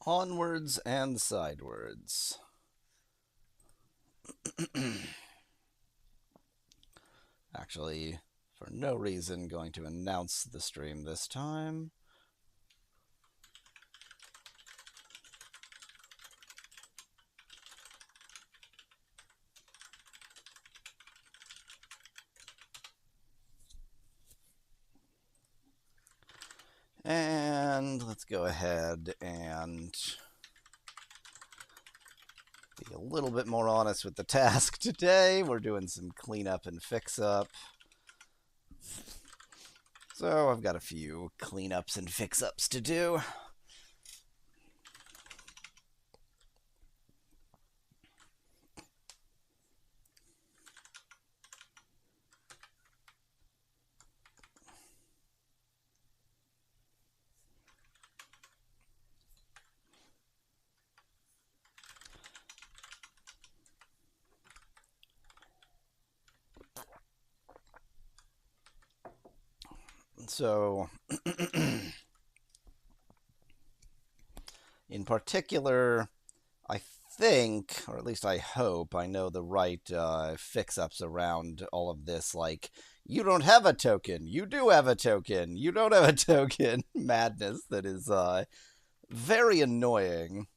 Onwards and sidewards. Actually, for no reason, going to announce the stream this time. And let's go ahead and be a little bit more honest with the task today. We're doing some cleanup and fix up. So I've got a few cleanups and fix ups to do. So, in particular, I think, or at least I hope, I know the right fix-ups around all of this, like, you don't have a token, you do have a token, you don't have a token madness that is very annoying.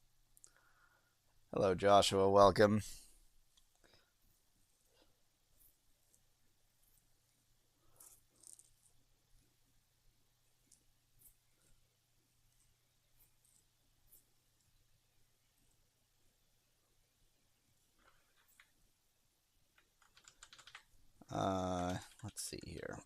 Hello, Joshua, welcome. Let's see here.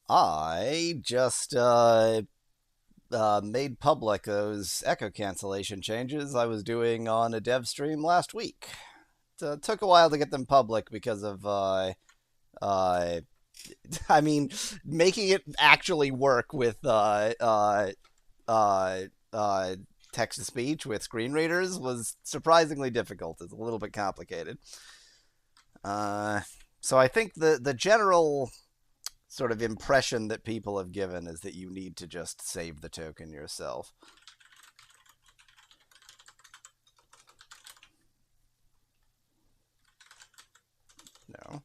I just made public those echo cancellation changes I was doing on a dev stream last week. It took a while to get them public because of uh, I mean, making it actually work with uh, uh, text to speech with screen readers was surprisingly difficult. It's a little bit complicated. Uh, so I think the general sort of impression that people have given is that you need to just save the token yourself. No.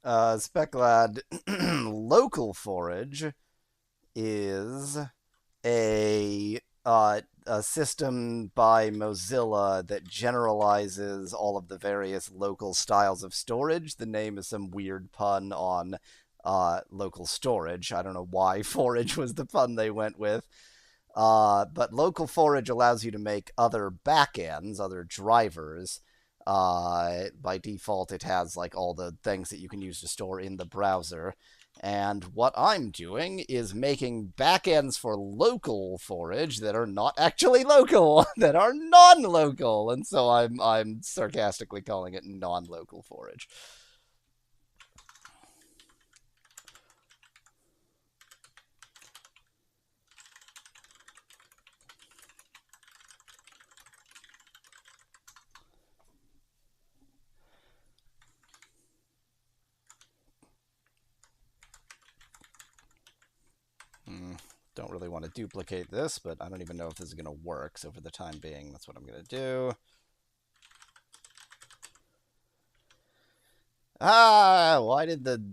Speclad, local forage is a system by Mozilla that generalizes all of the various local styles of storage. The name is some weird pun on local storage. I don't know why forage was the pun they went with. But local forage allows you to make other backends, other drivers. By default, it has like all the things that you can use to store in the browser. And what I'm doing is making backends for local forage that are not actually local, that are non-local, and so I'm sarcastically calling it non-local forage. Don't really want to duplicate this, but I don't even know if this is going to work. So for the time being, that's what I'm going to do. Why did the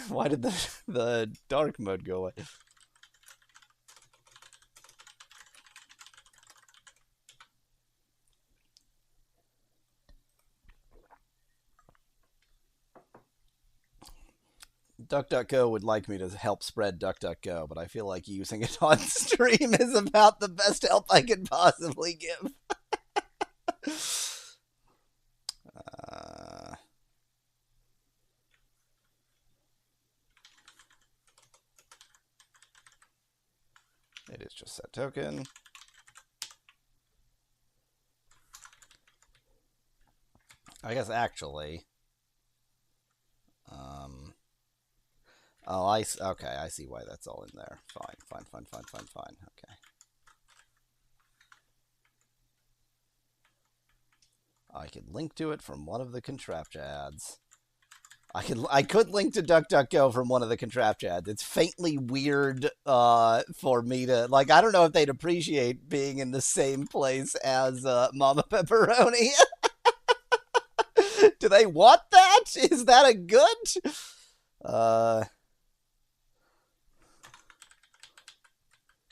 why did the dark mode go away? DuckDuckGo would like me to help spread DuckDuckGo, but I feel like using it on stream is about the best help I could possibly give. It is just set token. I guess actually. Oh, okay, I see why that's all in there. Fine. Okay. I could link to it from one of the Contraptia ads. I could link to DuckDuckGo from one of the Contraptia ads. It's faintly weird for me to, like, I don't know if they'd appreciate being in the same place as Mama Pepperoni. Do they want that? Is that a good?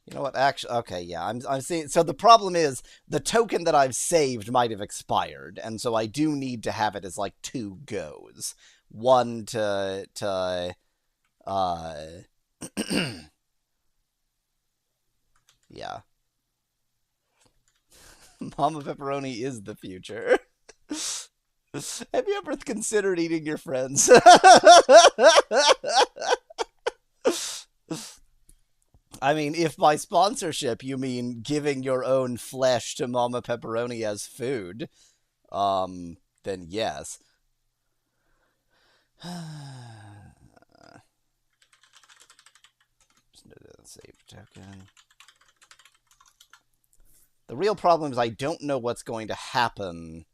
You know what? Actually, okay, yeah, I'm seeing. So the problem is the token that I've saved might have expired, and so I do need to have it as like 2 goes. One to yeah. Mama Pepperoni is the future. Have you ever considered eating your friends? I mean, if by sponsorship you mean giving your own flesh to Mama Pepperoni as food, then yes. Save token. The real problem is I don't know what's going to happen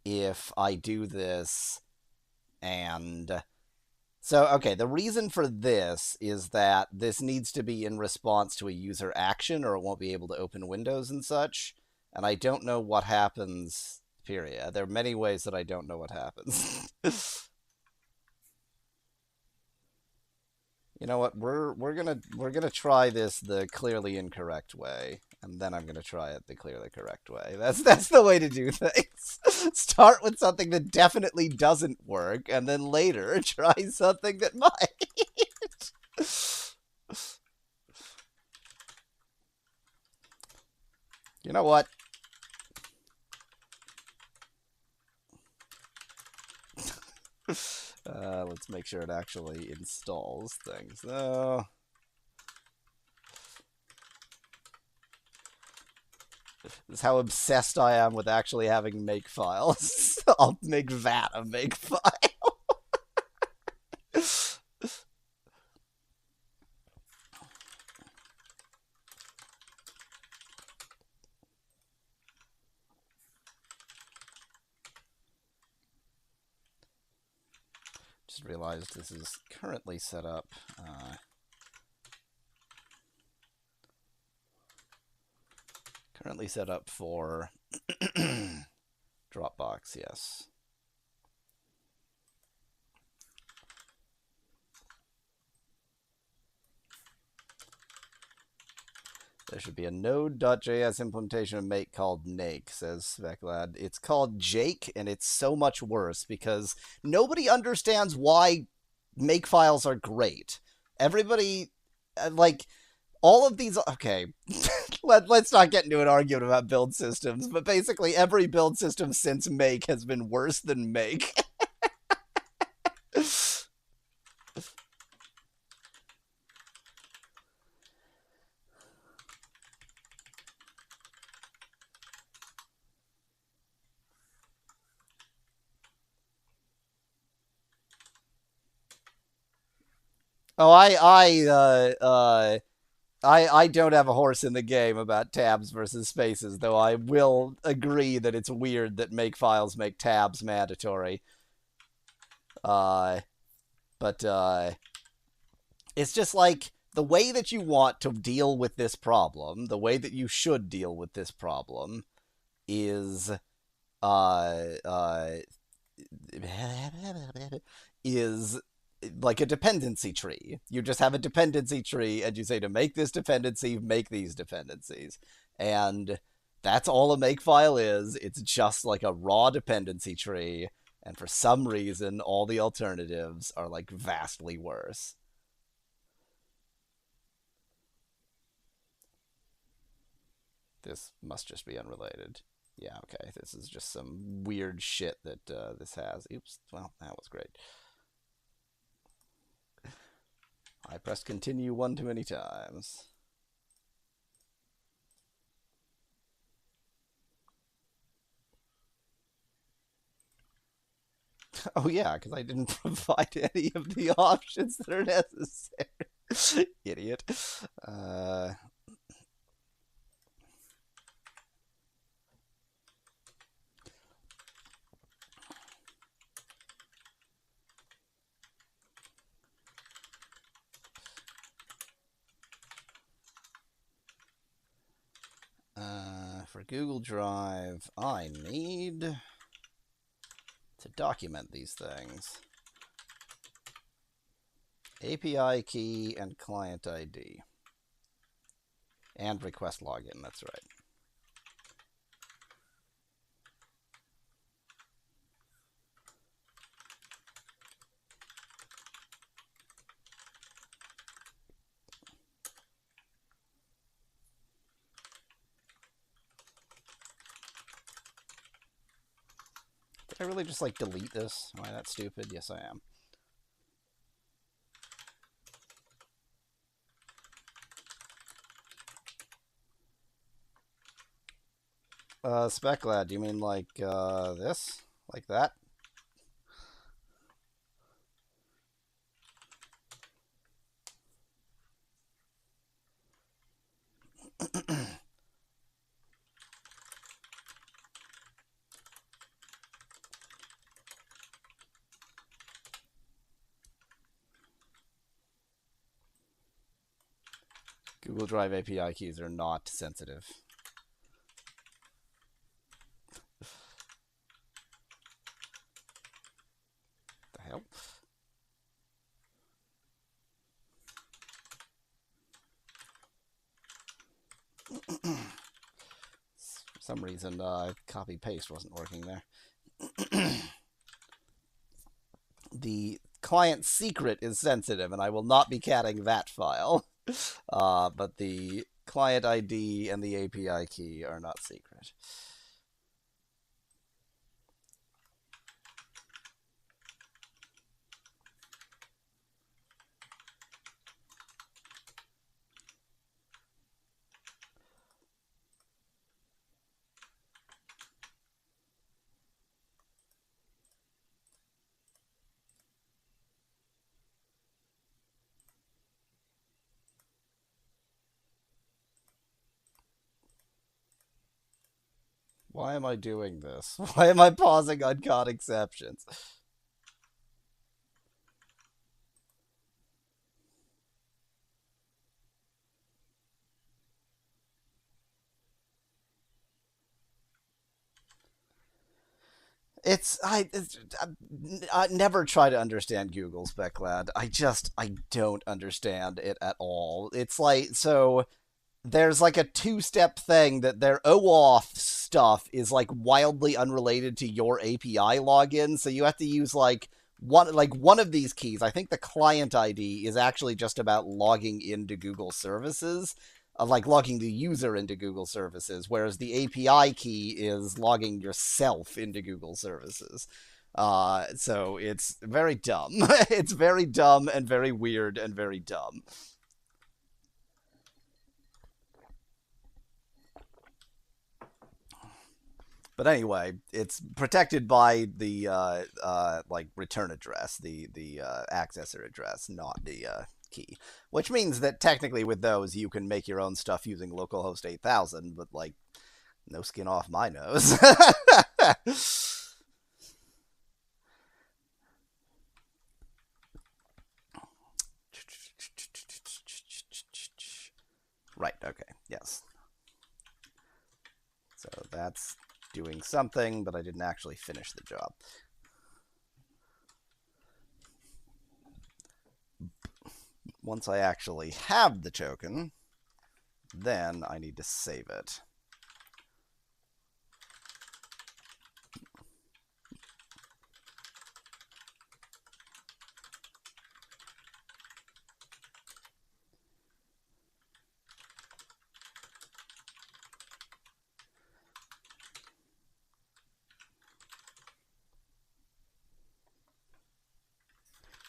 if I do this and... So, okay, the reason for this is that this needs to be in response to a user action or it won't be able to open windows and such. And I don't know what happens, period. There are many ways that I don't know what happens. You know what? We're gonna try this the clearly incorrect way, and then I'm gonna try it the clearly correct way. That's the way to do things. Start with something that definitely doesn't work, and then later try something that might. You know what? Let's make sure it actually installs things, though. This is how obsessed I am with actually having make files. I'll make that a make file. Just realized this is currently set up. Currently set up for Dropbox, yes. There should be a Node.js implementation of make called Nake, says Sveclad. It's called Jake, and it's so much worse because nobody understands why make files are great. Everybody, like, all of these... Okay, let's not get into an argument about build systems, but basically every build system since make has been worse than make. Oh, I don't have a horse in the game about tabs versus spaces, though I will agree that it's weird that make files make tabs mandatory. But it's just like the way that you want to deal with this problem, the way that you should deal with this problem is is like a dependency tree. You just have a dependency tree and you say to make this dependency, make these dependencies. And that's all a makefile is. It's just like a raw dependency tree. And for some reason, all the alternatives are like vastly worse. This must just be unrelated. Yeah, okay. This is just some weird shit that this has. Oops. Well, that was great. I pressed continue one too many times. Oh yeah, because I didn't provide any of the options that are necessary. Idiot. Uh, for Google Drive, I need to document these things. API key and client ID. And request login, that's right. Did I really just like delete this? Am I that stupid? Yes, I am. Speclad, do you mean like this? Like that? Google Drive API keys are not sensitive. The hell? For some reason, copy paste wasn't working there. The client secret is sensitive, and I will not be catting that file. But the client ID and the API key are not secret. Why am I doing this? Why am I pausing on caught exceptions? I never try to understand Google Speclad. I don't understand it at all. It's like, so there's like a two-step thing that their OAuth stuff is like wildly unrelated to your API login, so you have to use one of these keys. I think the client ID is actually just about logging into Google services, like logging the user into Google services, whereas the API key is logging yourself into Google services. So it's very dumb. It's very dumb and very weird and very dumb. But anyway, it's protected by the like return address, the accessor address, not the key. Which means that technically with those you can make your own stuff using localhost 8000, but like no skin off my nose. Right, okay. Yes. So that's doing something, but I didn't actually finish the job. Once I actually have the token, then I need to save it.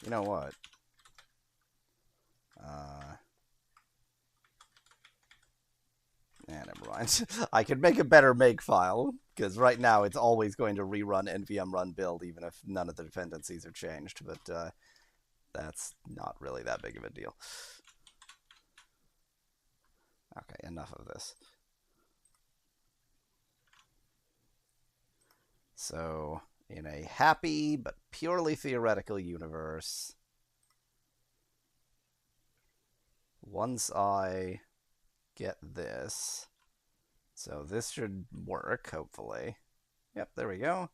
You know what? Uh, never mind. I could make a better makefile, because right now it's always going to rerun npm run build, even if none of the dependencies are changed, but that's not really that big of a deal. Okay, enough of this. So, in a happy but purely theoretical universe, once I get this, so this should work, hopefully. Yep, there we go.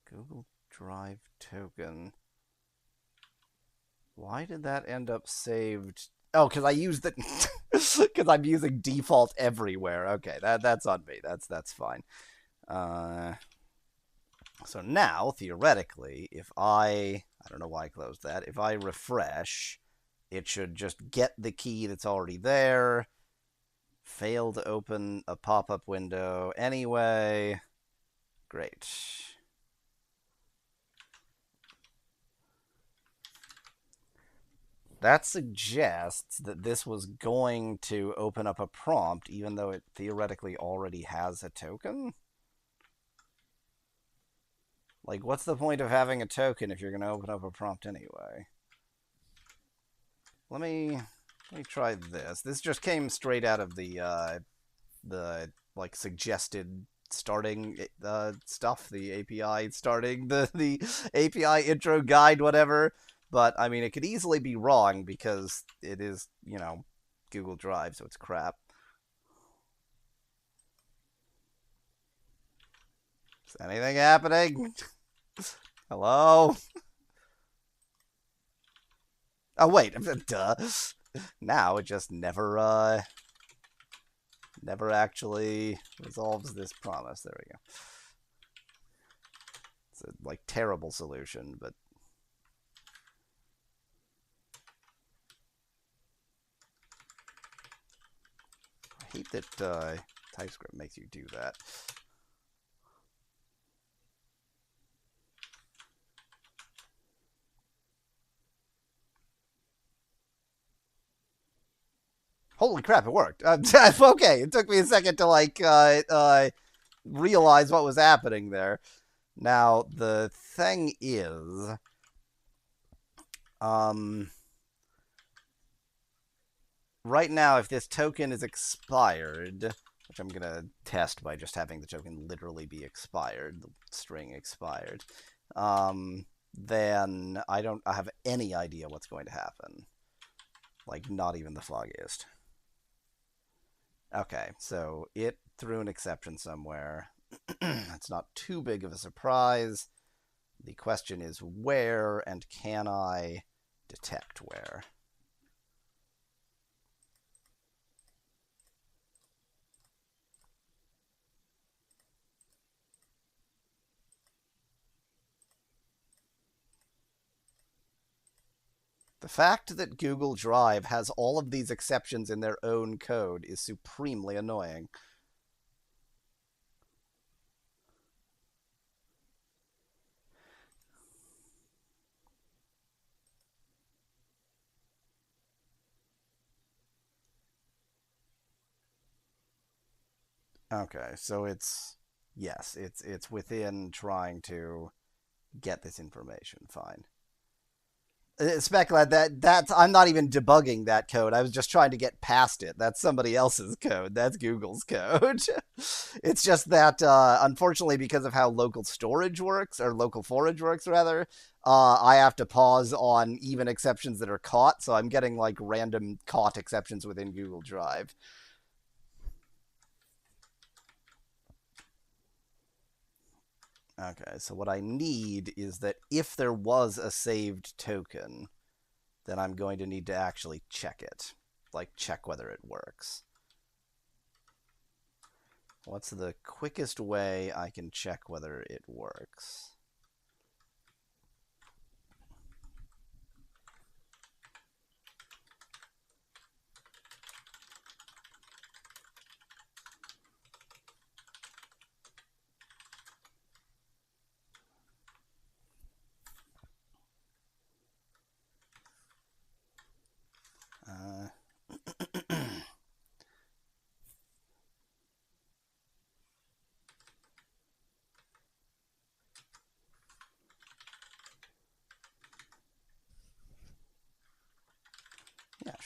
Google Drive token. Why did that end up saved? Oh, because I used it. Because I'm using default everywhere. Okay, that's on me. That's fine. So now, theoretically, if I don't know why I closed that. If I refresh, it should just get the key that's already there. Fail to open a pop-up window anyway. Great. That suggests that this was going to open up a prompt, even though it theoretically already has a token. Like, what's the point of having a token if you're going to open up a prompt anyway? Let me try this. This just came straight out of the like suggested starting stuff, the API starting the API intro guide, whatever. But I mean, it could easily be wrong because it is, you know, Google Drive, so it's crap. Is anything happening? Hello? Oh wait, duh. Now it just never actually resolves this promise. There we go. It's a like terrible solution, but I hate that TypeScript makes you do that. Holy crap, it worked. Okay, it took me a second to like realize what was happening there. Now, the thing is, right now, if this token is expired, which I'm going to test by just having the token literally be expired, the string expired, then I have any idea what's going to happen. Like, not even the foggiest. Okay, so it threw an exception somewhere. It's not too big of a surprise. The question is where, and can I detect where? The fact that Google Drive has all of these exceptions in their own code is supremely annoying. Okay, so yes, it's within trying to get this information. Fine. Speculate that's I'm not even debugging that code. I was just trying to get past it. That's somebody else's code. That's Google's code. It's just that unfortunately, because of how local storage works, or local forage works rather, I have to pause on even exceptions that are caught. So I'm getting like random caught exceptions within Google Drive. Okay, so what I need is that if there was a saved token, then I'm going to need to actually check it. Like, check whether it works. What's the quickest way I can check whether it works?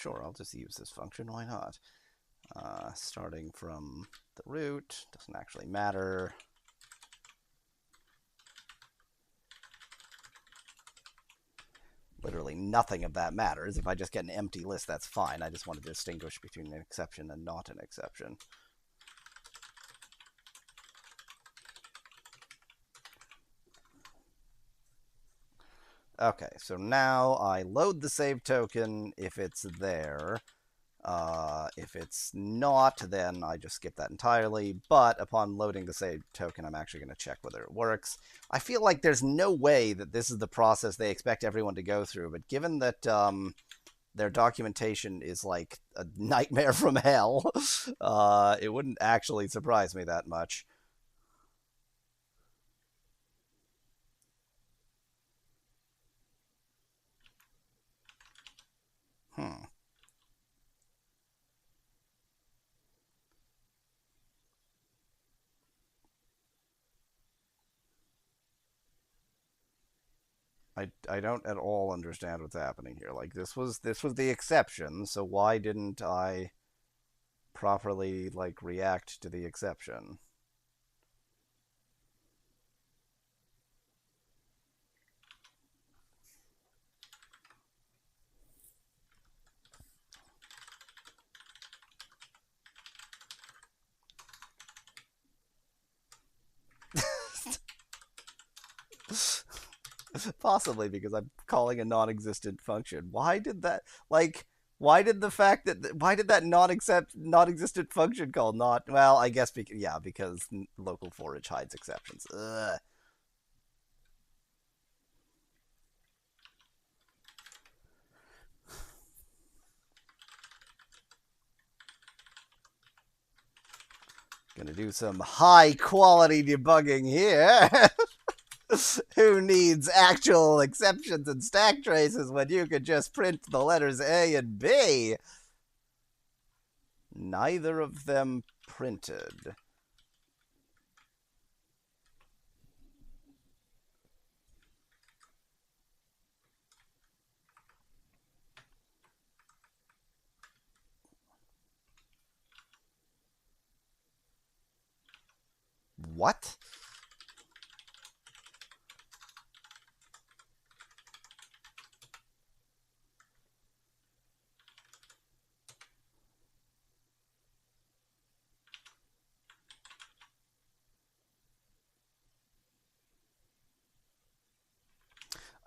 Sure, I'll just use this function, why not? Starting from the root, doesn't actually matter. Literally nothing of that matters. If I just get an empty list, that's fine. I just want to distinguish between an exception and not an exception. Okay, so now I load the save token if it's there. If it's not, then I just skip that entirely. But upon loading the save token, I'm actually going to check whether it works. I feel like there's no way that this is the process they expect everyone to go through. But given that their documentation is like a nightmare from hell, it wouldn't actually surprise me that much. Hmm. I don't at all understand what's happening here. Like this was the exception, so why didn't I properly like react to the exception? Possibly because I'm calling a non-existent function. Why did that like why did the fact that why did that non-existent function call not well, I guess because yeah, because local forage hides exceptions. Ugh. Gonna do some high quality debugging here. Who needs actual exceptions and stack traces when you could just print the letters A and B? Neither of them printed. What?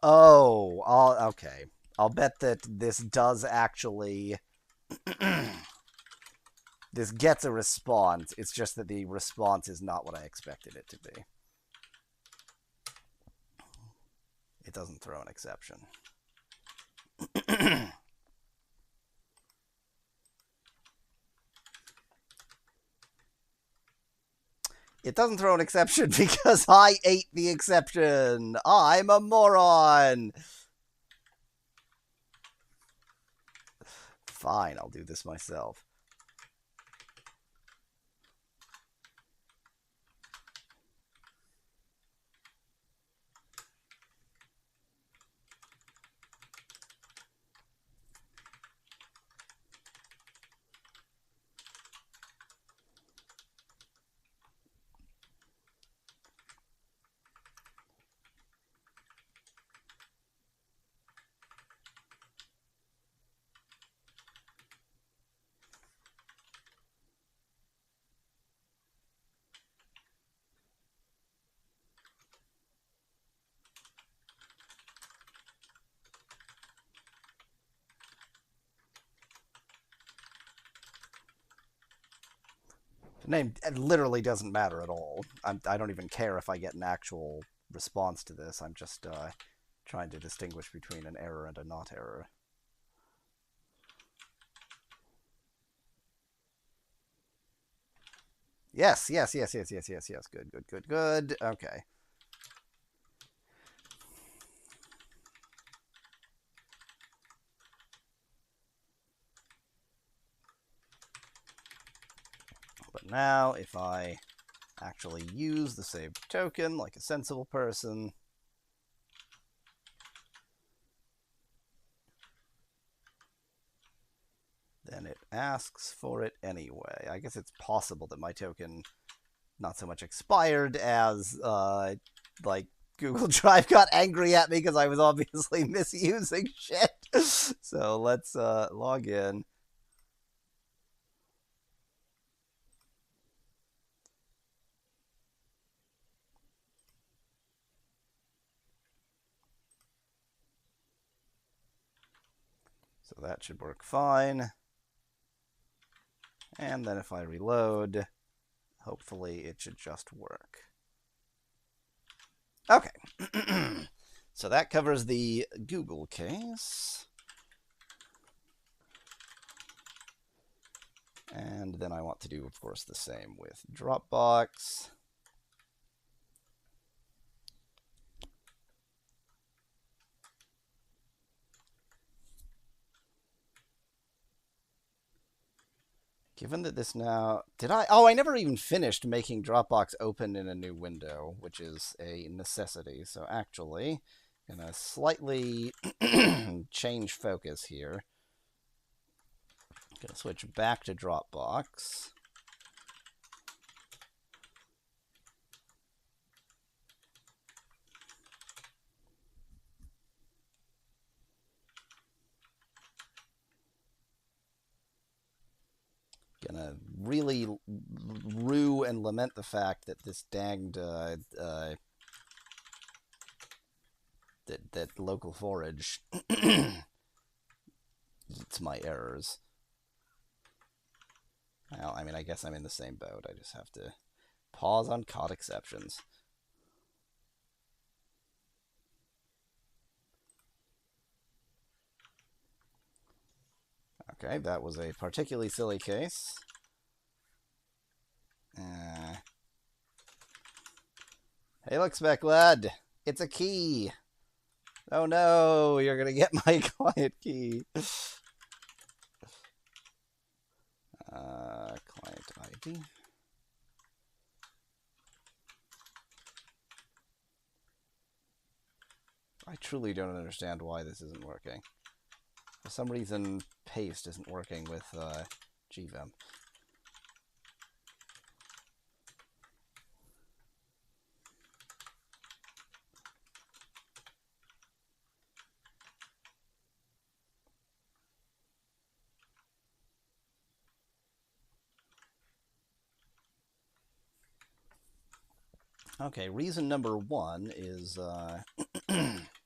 Oh, okay. I'll bet that this does actually this gets a response. It's just that the response is not what I expected it to be. It doesn't throw an exception. It doesn't throw an exception because I ate the exception. I'm a moron. Fine, I'll do this myself. The name literally doesn't matter at all. I don't even care if I get an actual response to this. I'm just trying to distinguish between an error and a not error. Yes, yes, yes, yes, yes, yes, yes. Good, good, good, good. Okay. But now, if I actually use the saved token like a sensible person, then it asks for it anyway. I guess it's possible that my token not so much expired as like Google Drive got angry at me because I was obviously misusing shit. So let's log in. So that should work fine. And then if I reload, hopefully it should just work. Okay. So that covers the Google case. And then I want to do, of course, the same with Dropbox. Given that this now... Did I? Oh, I never even finished making Dropbox open in a new window, which is a necessity. So actually, I'm going to slightly change focus here. I'm going to switch back to Dropbox. Gonna really rue and lament the fact that this danged that local forage eats my errors. Well, I mean, I guess I'm in the same boat. I just have to pause on caught exceptions. Okay, that was a particularly silly case. Hey, look, Spec Lad. It's a key. Oh no, you're gonna get my client key. Client ID. I truly don't understand why this isn't working. For some reason, paste isn't working with GVim. Okay, reason number one is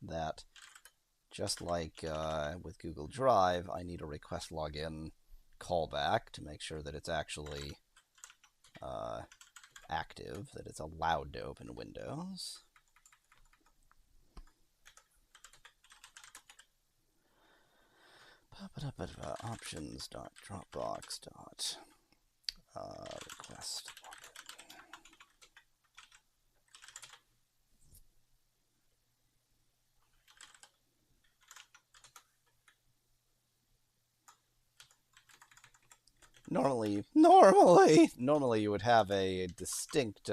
that just like with Google Drive, I need a request login callback to make sure that it's actually active, that it's allowed to open Windows. Options.dropbox.request. Normally you would have a distinct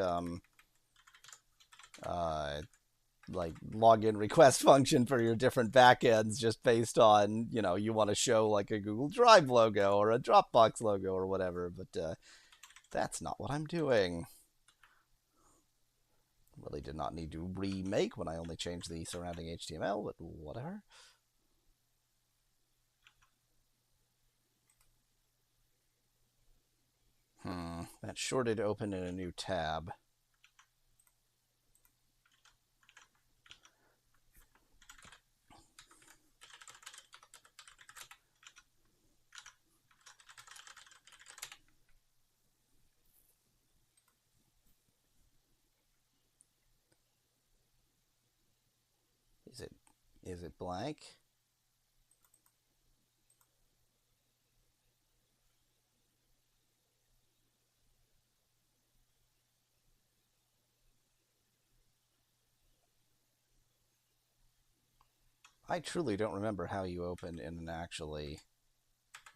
like login request function for your different backends just based on, you know, you want to show like a Google Drive logo or a Dropbox logo or whatever, but that's not what I'm doing. Really did not need to remake when I only changed the surrounding HTML, but whatever. That sure did open in a new tab. Is it blank? I truly don't remember how you open in an actually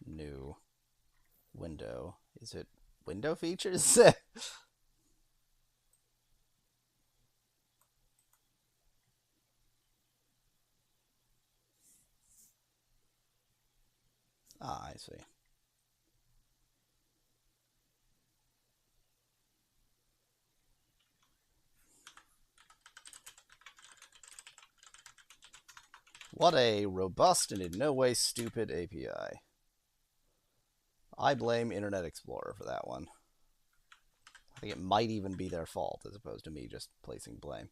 new window. Is it window features? Ah, I see. What a robust and in no way stupid API. I blame Internet Explorer for that one. I think it might even be their fault as opposed to me just placing blame.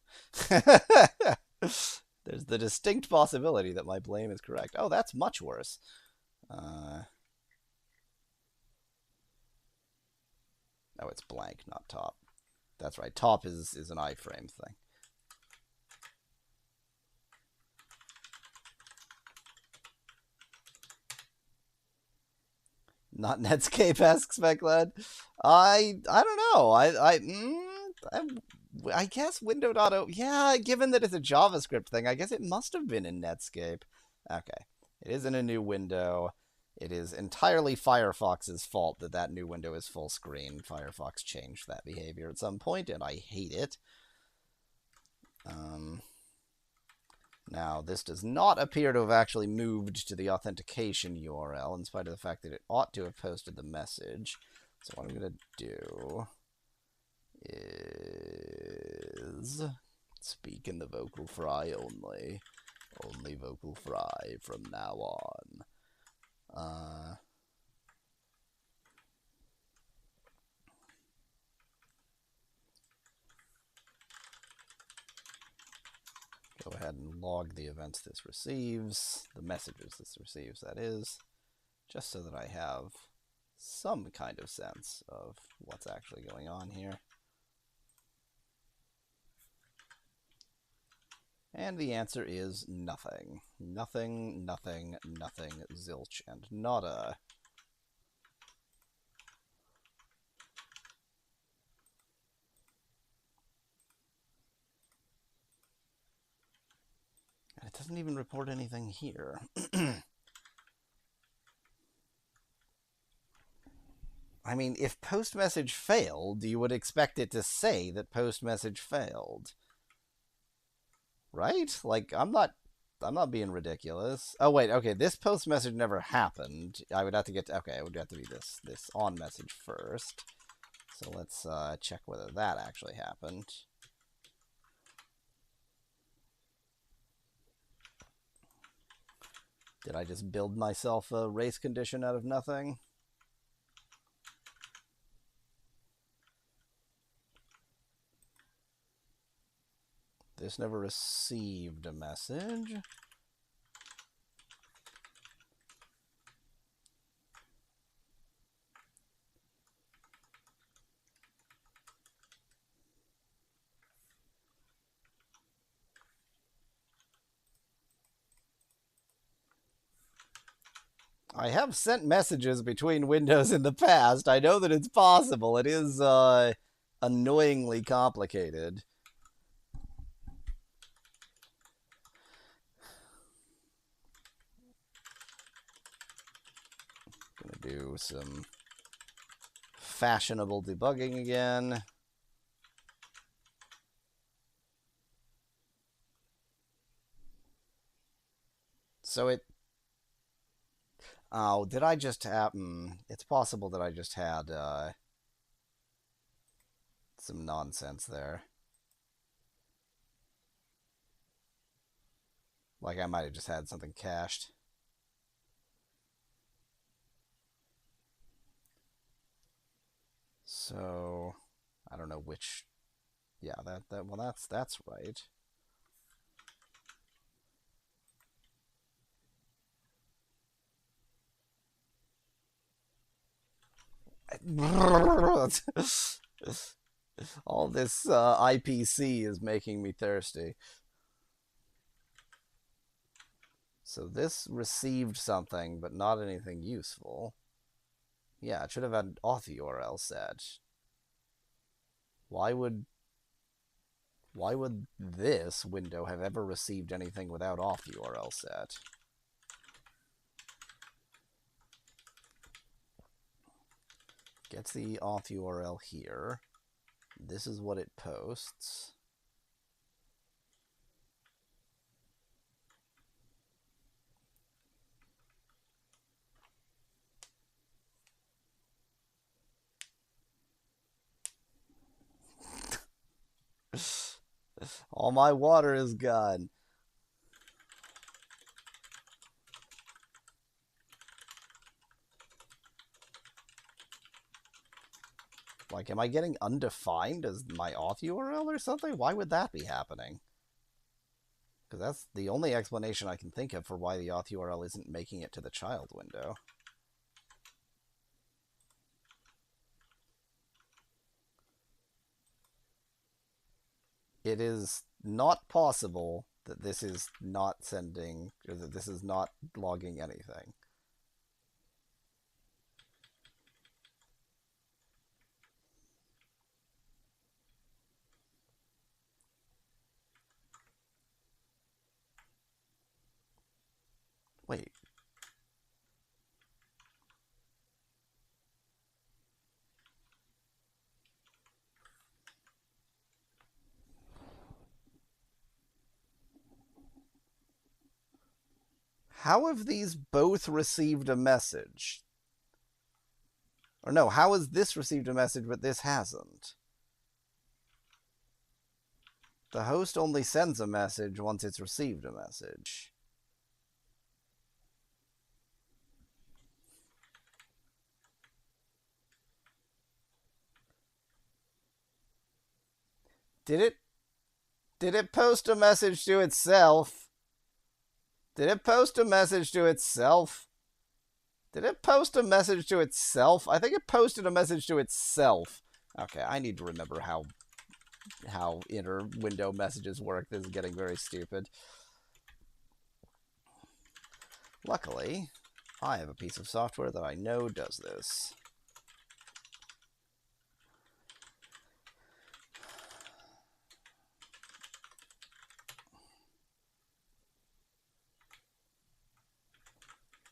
There's the distinct possibility that my blame is correct. Oh, that's much worse. Oh, it's blank, not top. That's right. Top is an iframe thing. Not Netscape, asks Speclad. I don't know. I guess Window.o. Yeah, given that it's a JavaScript thing, I guess it must have been in Netscape. Okay, it is in a new window. It is entirely Firefox's fault that that new window is full screen. Firefox changed that behavior at some point, and I hate it. Now, this does not appear to have actually moved to the authentication URL, in spite of the fact that it ought to have posted the message. So what I'm going to do is speak in the vocal fry only. Only vocal fry from now on. Go ahead and log the events this receives, the messages this receives, that is, just so that I have some kind of sense of what's actually going on here. And the answer is nothing. Nothing, nothing, nothing, zilch, and nada. And it doesn't even report anything here. I mean, if post message failed, you would expect it to say that post message failed. Right? Like, I'm not being ridiculous. Oh wait, okay, this post message never happened. I would have to get to, okay, it would have to be this on message first. So let's check whether that actually happened. Did I just build myself a race condition out of nothing? This never received a message. I have sent messages between windows in the past. I know that it's possible. It is annoyingly complicated. Gonna do some fashionable debugging again. So it... Oh, did I just have... it's possible that I just had some nonsense there. Like I might have just had something cached. So I don't know which. Yeah, well that's right. All this IPC is making me thirsty. So this received something, but not anything useful. Yeah, it should have had auth URL set. Why would this window have ever received anything without auth URL set? Gets the auth URL here. This is what it posts. All my water is gone. Like, am I getting undefined as my auth URL or something? Why would that be happening? Because that's the only explanation I can think of for why the auth URL isn't making it to the child window. It is not possible that this is not sending, or that this is not logging anything. Wait. How have these both received a message? Or no, how has this received a message but this hasn't? The host only sends a message once it's received a message. Did it post a message to itself? Did it post a message to itself? Did it post a message to itself? I think it posted a message to itself. Okay, I need to remember how inter-window messages work. This is getting very stupid. Luckily, I have a piece of software that I know does this.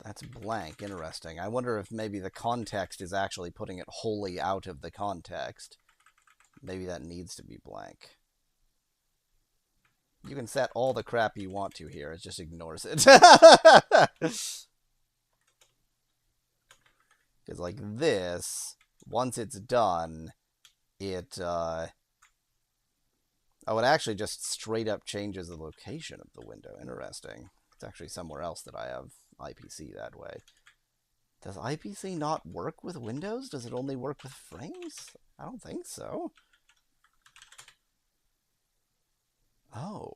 That's blank. Interesting. I wonder if maybe the context is actually putting it wholly out of the context. Maybe that needs to be blank. You can set all the crap you want to here. It just ignores it. Because like this, once it's done, it it actually just straight up changes the location of the window. Interesting. It's actually somewhere else that I have IPC that way. Does IPC not work with Windows? Does it only work with frames? I don't think so. Oh.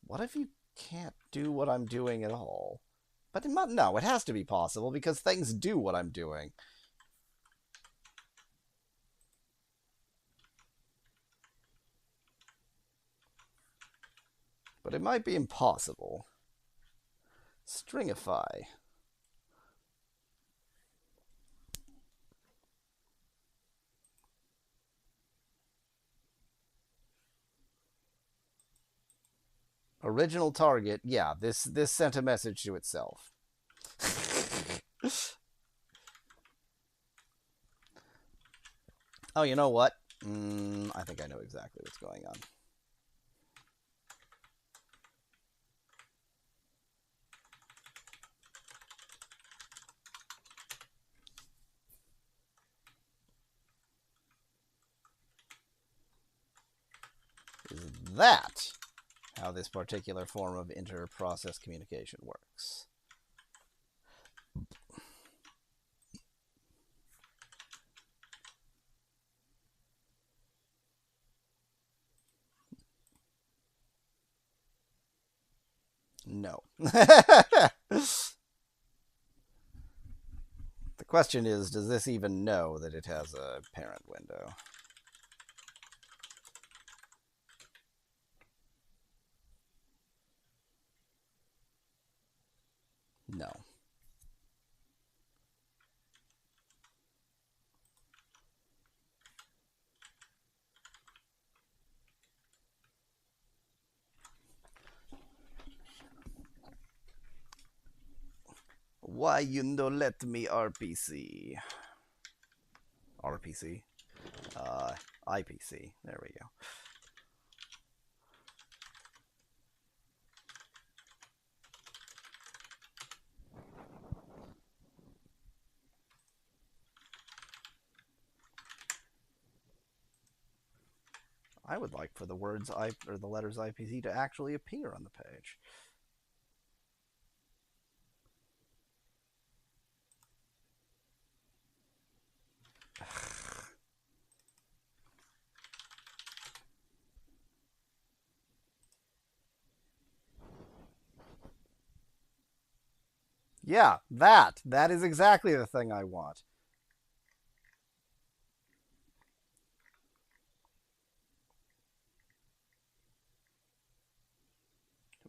What if you can't do what I'm doing at all? But no, it has to be possible because things do what I'm doing. But it might be impossible. Stringify. Original target. Yeah, this sent a message to itself. Oh, you know what? I think I know exactly what's going on. Is that how this particular form of inter-process communication works? No. The question is, does this even know that it has a parent window? No. Why you no let me RPC? RPC? IPC. There we go. I would like for the words or the letters IPC to actually appear on the page. Yeah, that. That is exactly the thing I want.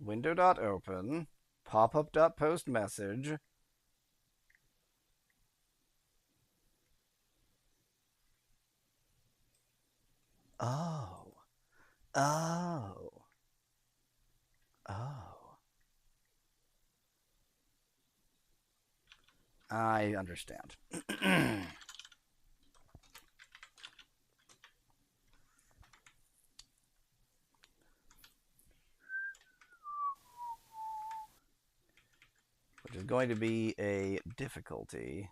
Window.open, popup.post message. Oh. Oh. Oh. I understand. Which is going to be a difficulty.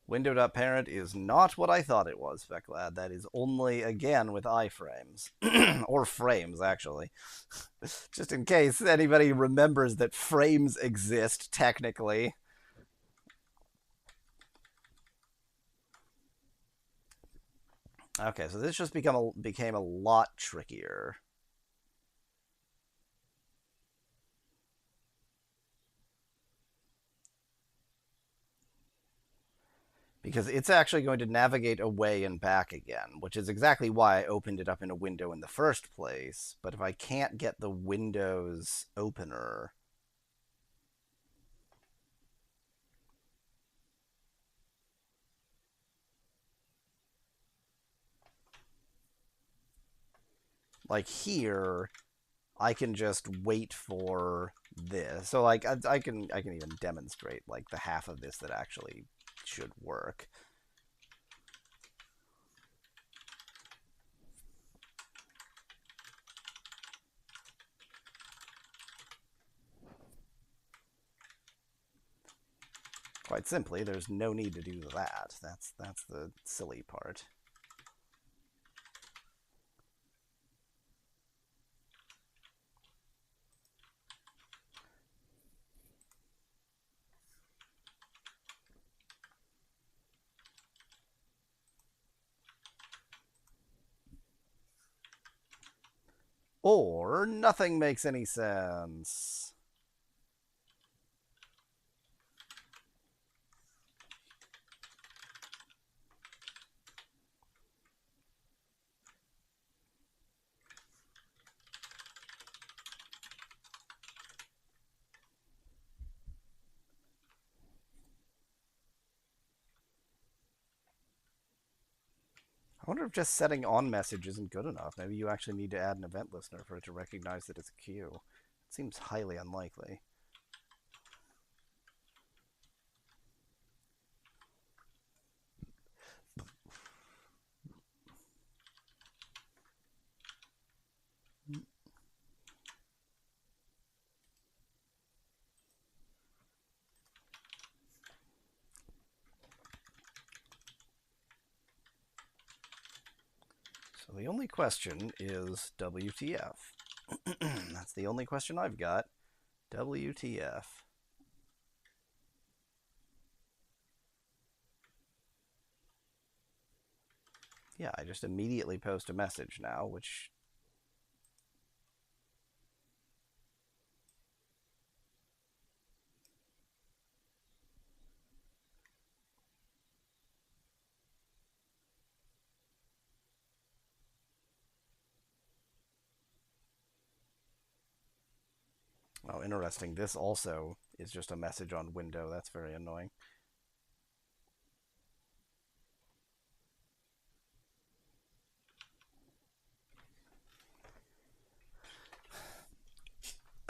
Window.parent is not what I thought it was, Speclad. That is only, again, with iframes. Or frames, actually. Just in case anybody remembers that frames exist, technically. Okay, so this just became a lot trickier. Because it's actually going to navigate away and back again, which is exactly why I opened it up in a window in the first place. But if I can't get the Windows opener, like here, I can just wait for this. So like I can even demonstrate like the half of this that actually should work. Quite simply, there's no need to do that. That's the silly part. Or nothing makes any sense. I wonder if just setting on message isn't good enough. Maybe you actually need to add an event listener for it to recognize that it's a queue. It seems highly unlikely. So the only question is WTF. That's the only question I've got. WTF. Yeah, I just immediately post a message now, which... Oh, interesting. This also is just a message on window. That's very annoying.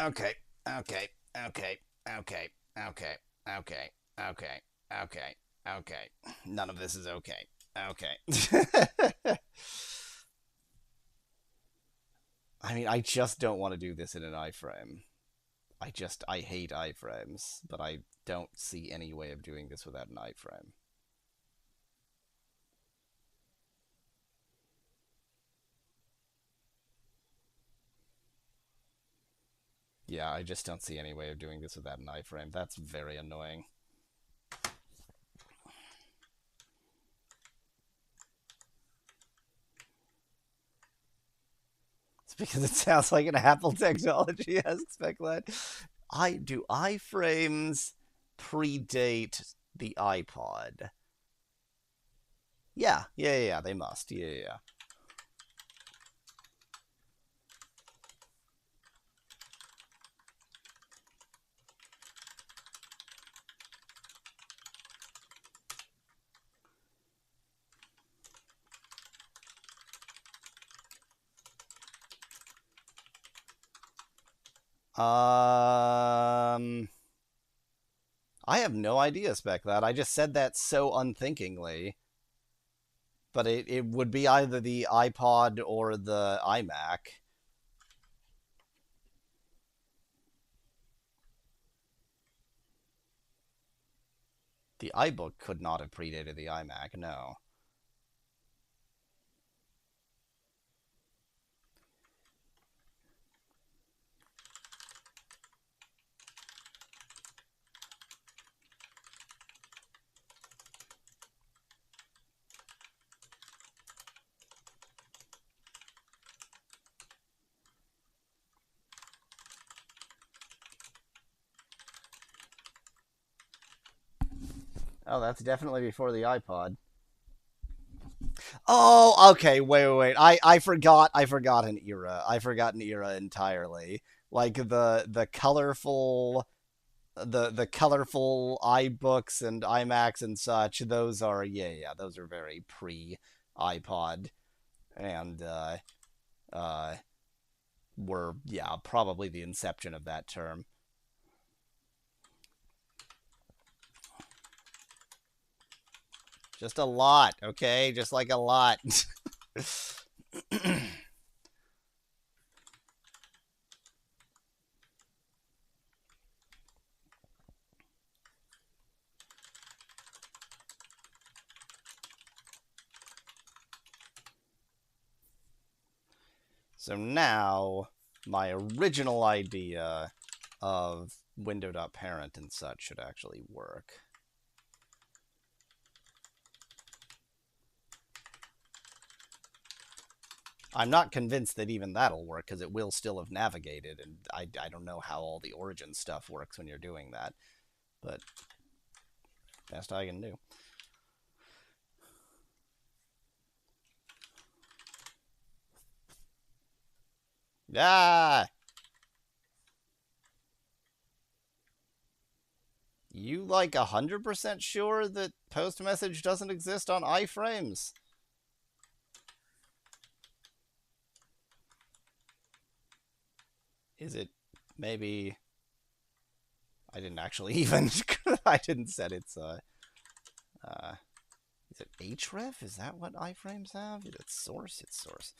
Okay, okay, okay, okay, okay, okay, okay, okay, okay. None of this is okay. Okay. I mean, I just don't want to do this in an iframe. I hate iframes, but I don't see any way of doing this without an iframe. Yeah, I just don't see any way of doing this without an iframe. That's very annoying. It's because it sounds like an Apple technology, asks Speclad. I do iframes predate the iPod? Yeah, yeah, yeah, they must. Yeah, yeah, yeah. I have no idea, Spec, that. I just said that so unthinkingly. But it would be either the iPod or the iMac. The iBook could not have predated the iMac, no. Oh, that's definitely before the iPod. Oh, okay. Wait, wait, wait. I forgot an era. I forgot an era entirely. Like the colorful the colorful iBooks and iMacs and such. Those are, yeah, yeah. Those are very pre iPod and uh were, yeah, probably the inception of that term. Just a lot, okay? Just like a lot. So now my original idea of window.parent and such should actually work. I'm not convinced that even that'll work because it will still have navigated, and I don't know how all the origin stuff works when you're doing that, but best I can do. Ah! You like 100% sure that post message doesn't exist on iframes? Is it maybe I didn't actually even I didn't set its uh is it href? Is that what iframes have? Is it source? It's source.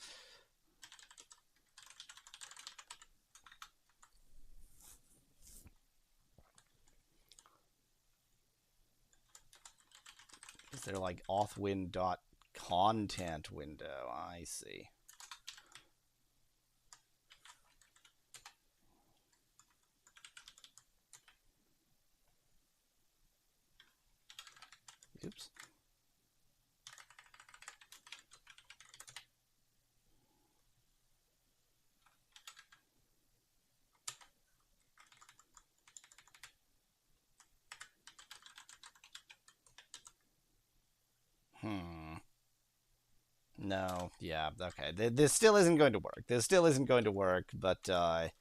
Is there like authwin dot content window? I see. Oops. Hmm. No, yeah, okay. This still isn't going to work. This still isn't going to work, but I'm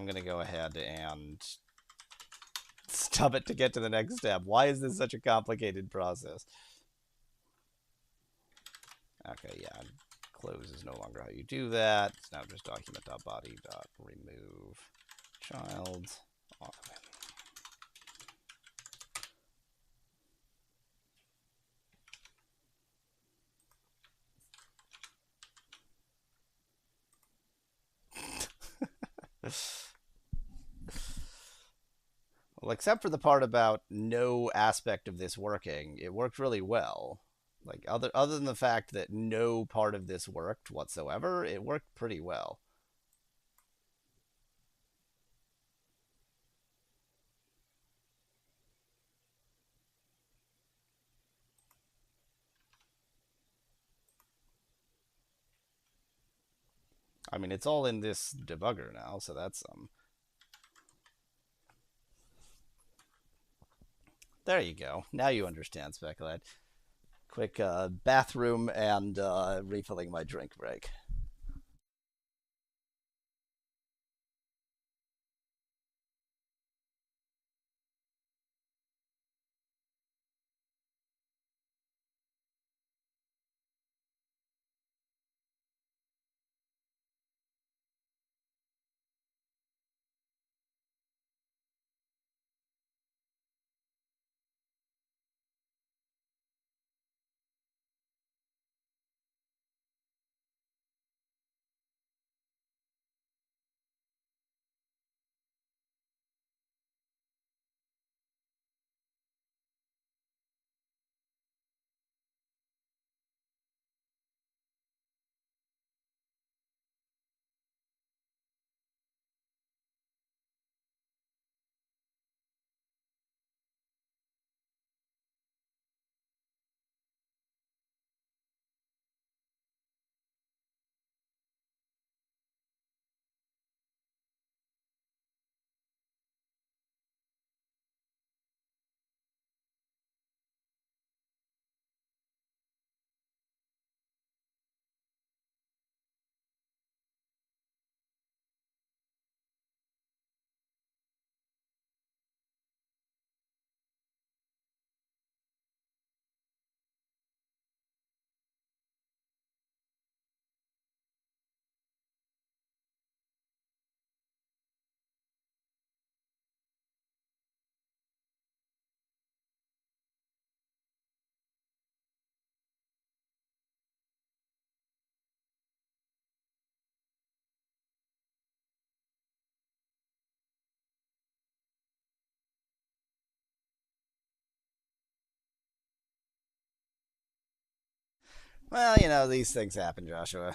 going to go ahead and stub it to get to the next step. Why is this such a complicated process? Okay, yeah, close is no longer how you do that. It's now just document.body.remove child. Well, except for the part about no aspect of this working, it worked really well. Like other than the fact that no part of this worked whatsoever, it worked pretty well. I mean, it's all in this debugger now, so that's There you go. Now you understand, Speculate. Quick bathroom and refilling my drink break. Well, these things happen, Joshua.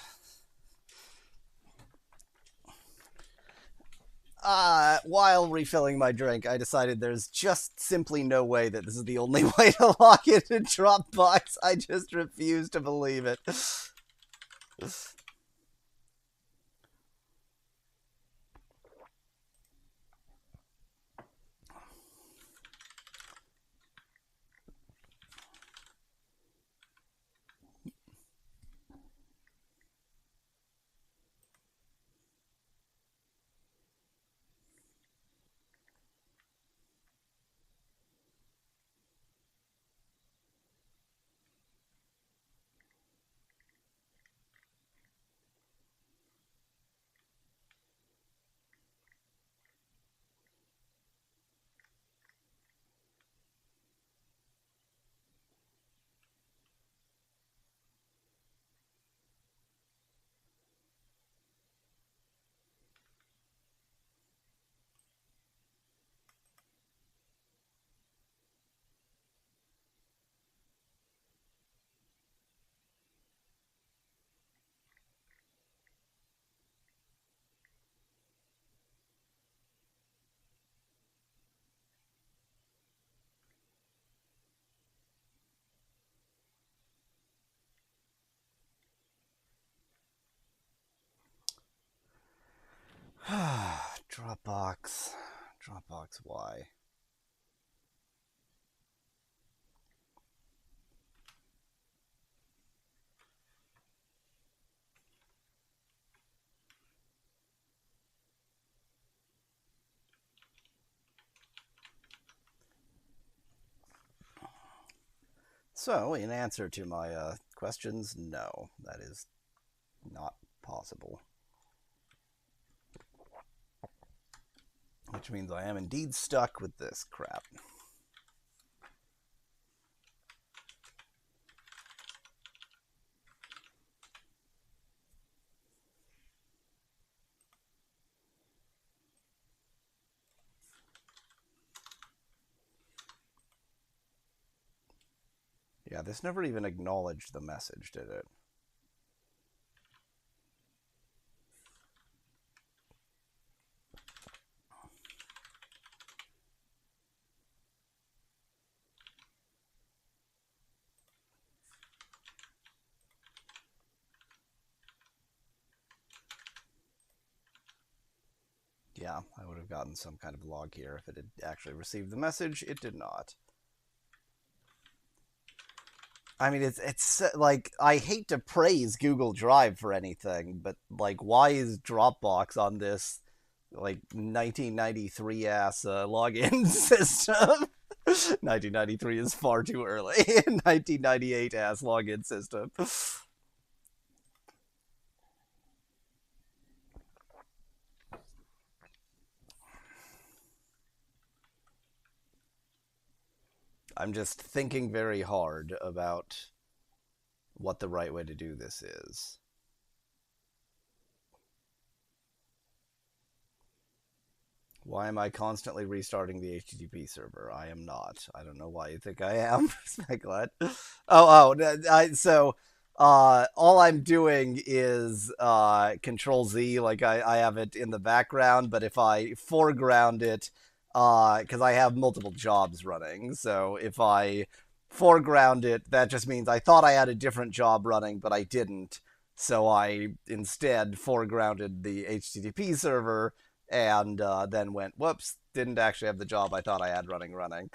While refilling my drink, I decided there's just simply no way that this is the only way to log into Dropbox. I just refuse to believe it. Dropbox. Dropbox, why? So, in answer to my questions, no, that is not possible. Which means I am indeed stuck with this crap. Yeah, this never even acknowledged the message, did it? Yeah, I would have gotten some kind of log here if it had actually received the message. It did not. I mean, it's like I hate to praise Google Drive for anything, but like, why is Dropbox on this like 1993 ass login system? 1993 is far too early. 1998 ass login system. I'm just thinking very hard about what the right way to do this is. Why am I constantly restarting the HTTP server? I am not. I don't know why you think I am, Speclet. All I'm doing is Control Z, like I have it in the background, but if I foreground it, because I have multiple jobs running, so if I foreground it, that just means I thought I had a different job running, but I didn't. So I instead foregrounded the HTTP server and then went, whoops, didn't actually have the job I thought I had running.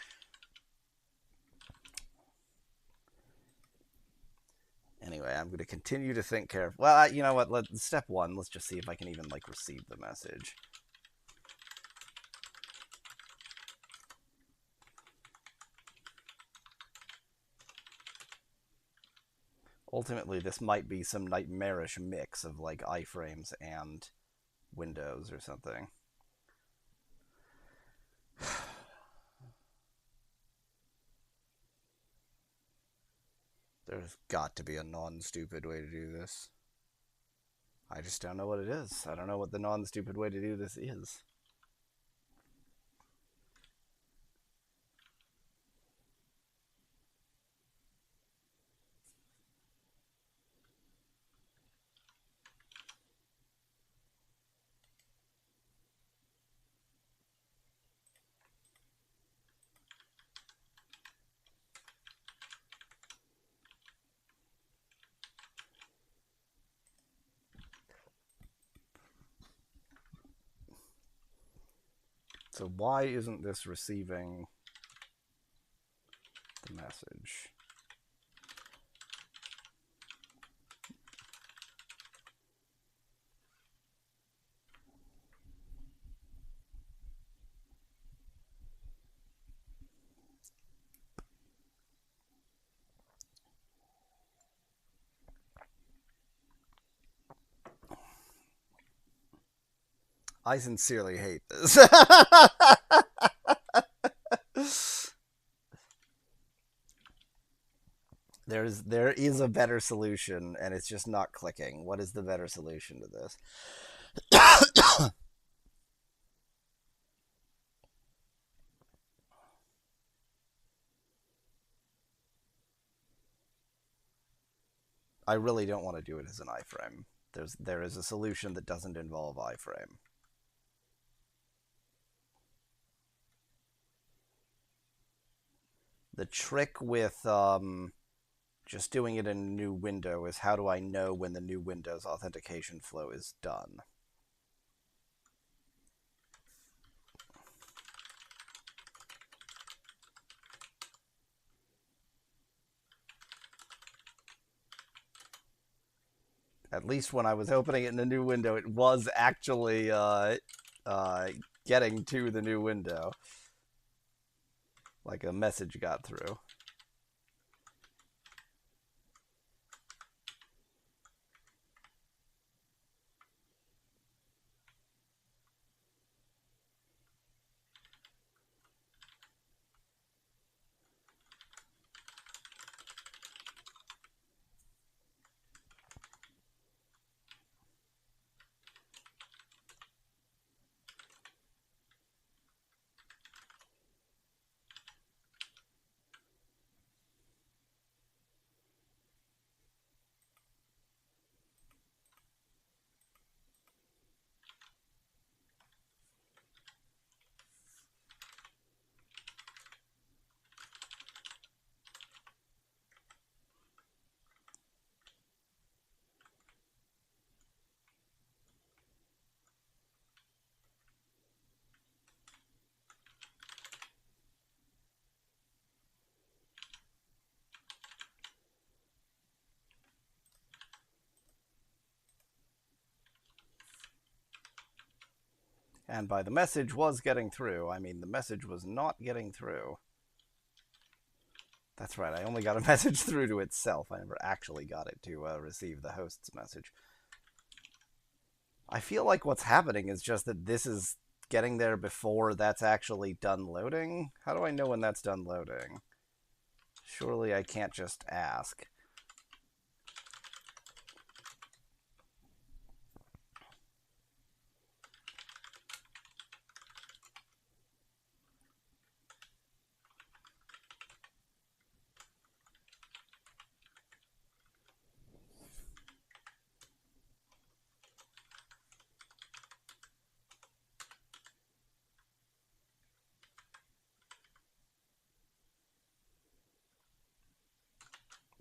Anyway, I'm going to continue to think carefully. Well, you know what? Step one, let's just see if I can even like receive the message. Ultimately, this might be some nightmarish mix of like iframes and Windows or something. There's got to be a non-stupid way to do this. I just don't know what it is. I don't know what the non-stupid way to do this is. So why isn't this receiving the message? I sincerely hate this. There is a better solution, and it's just not clicking. What is the better solution to this? I really don't want to do it as an iframe. There is a solution that doesn't involve iframe. The trick with just doing it in a new window is how do I know when the new window's authentication flow is done? At least when I was opening it in a new window, it was actually getting to the new window. Like a message got through. And by the message was getting through, I mean the message was not getting through. That's right, I only got a message through to itself. I never actually got it to receive the host's message. I feel like what's happening is just that this is getting there before that's actually done loading. How do I know when that's done loading? Surely I can't just ask.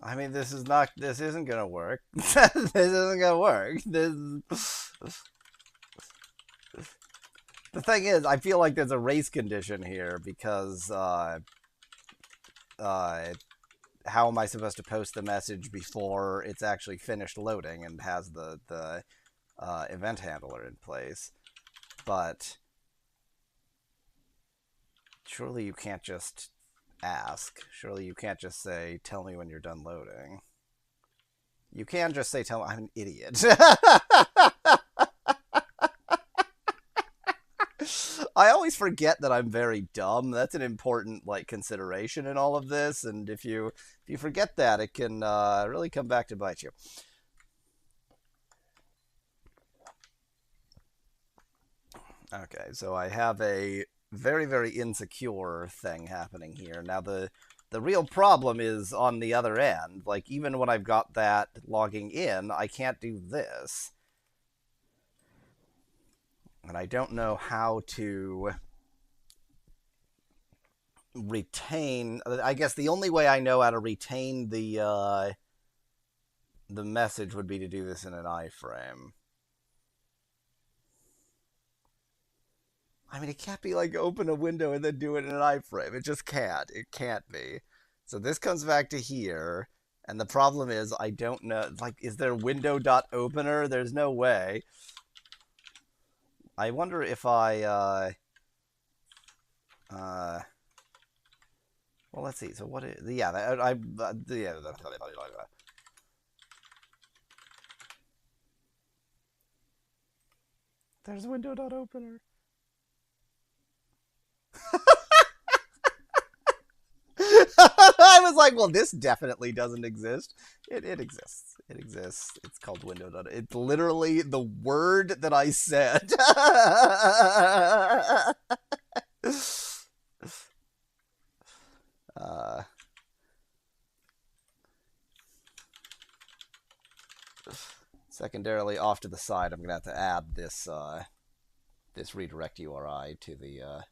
I mean, this isn't gonna work. This isn't gonna work. The thing is, I feel like there's a race condition here because, how am I supposed to post the message before it's actually finished loading and has the event handler in place? But surely you can't just ask. Surely you can't just say, tell me when you're done loading. You can just say, tell me. I'm an idiot. I always forget that I'm very dumb. That's an important consideration in all of this, and if you forget that, it can really come back to bite you. Okay, so I have a very, very insecure thing happening here. Now, the real problem is on the other end. Like, even when I've got that logging in, I can't do this. And I don't know how to retain... I guess the only way I know how to retain the message would be to do this in an iframe. I mean, it can't be like open a window and then do it in an iframe. It just can't. It can't be. So this comes back to here, and the problem is I don't know. Like, is there window.opener? There's no way. I wonder if I, well, let's see. So what is, yeah, yeah. There's window.opener. I was like, well, this definitely doesn't exist. It exists. It exists. It's called window. It's literally the word that I said. uh, Secondarily, off to the side, I'm gonna have to add this this redirect URI to the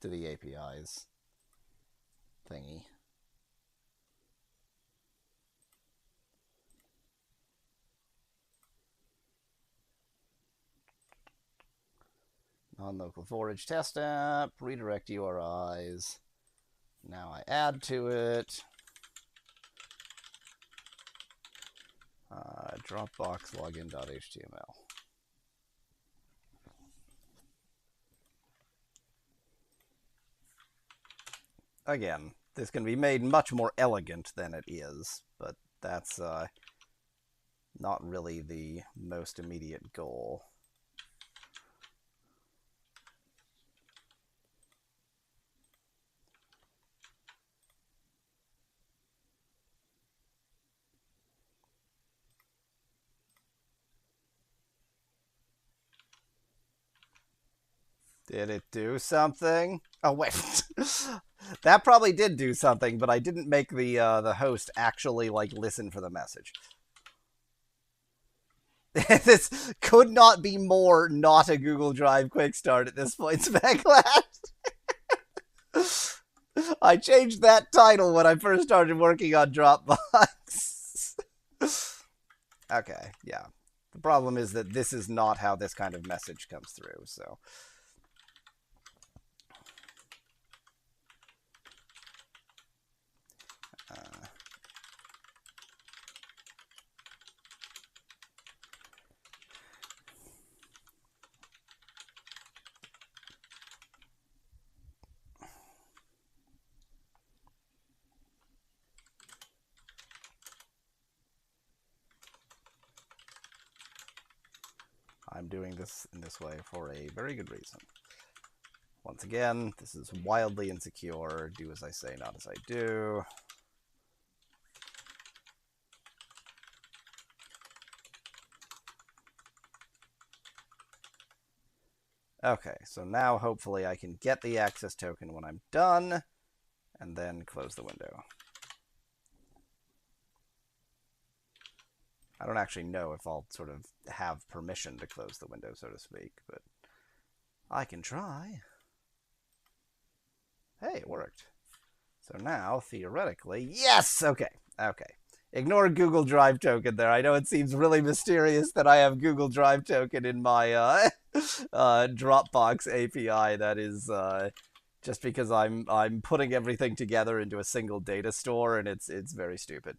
to the APIs thingy. Non-local forage test app, redirect URIs. Now I add to it. Dropbox login.html. Again, this can be made much more elegant than it is, but that's not really the most immediate goal. Did it do something? Oh, wait. That probably did do something, but I didn't make the host actually, listen for the message. This could not be more not a Google Drive quick start at this point, Speclash. I changed that title when I first started working on Dropbox. Okay, yeah. The problem is that this is not how this kind of message comes through, so... I'm doing this in this way for a very good reason. Once again, this is wildly insecure. Do as I say, not as I do. Okay, so now hopefully I can get the access token when I'm done, and then close the window. I don't actually know if I'll sort of have permission to close the window, so to speak, but I can try. Hey, it worked. So now, theoretically, yes! Okay. Ignore Google Drive token there. I know it seems really mysterious that I have Google Drive token in my Dropbox API. That is just because I'm putting everything together into a single data store, and it's very stupid.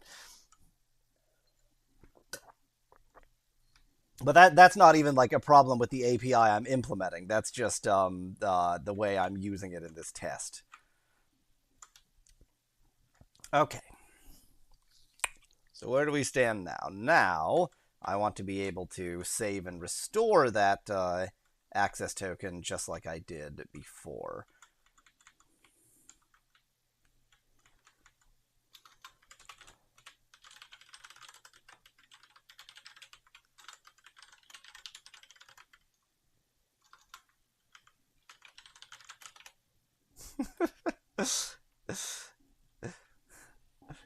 But that's not even like a problem with the API I'm implementing. That's just the way I'm using it in this test. Okay. So where do we stand now? Now, I want to be able to save and restore that access token just like I did before.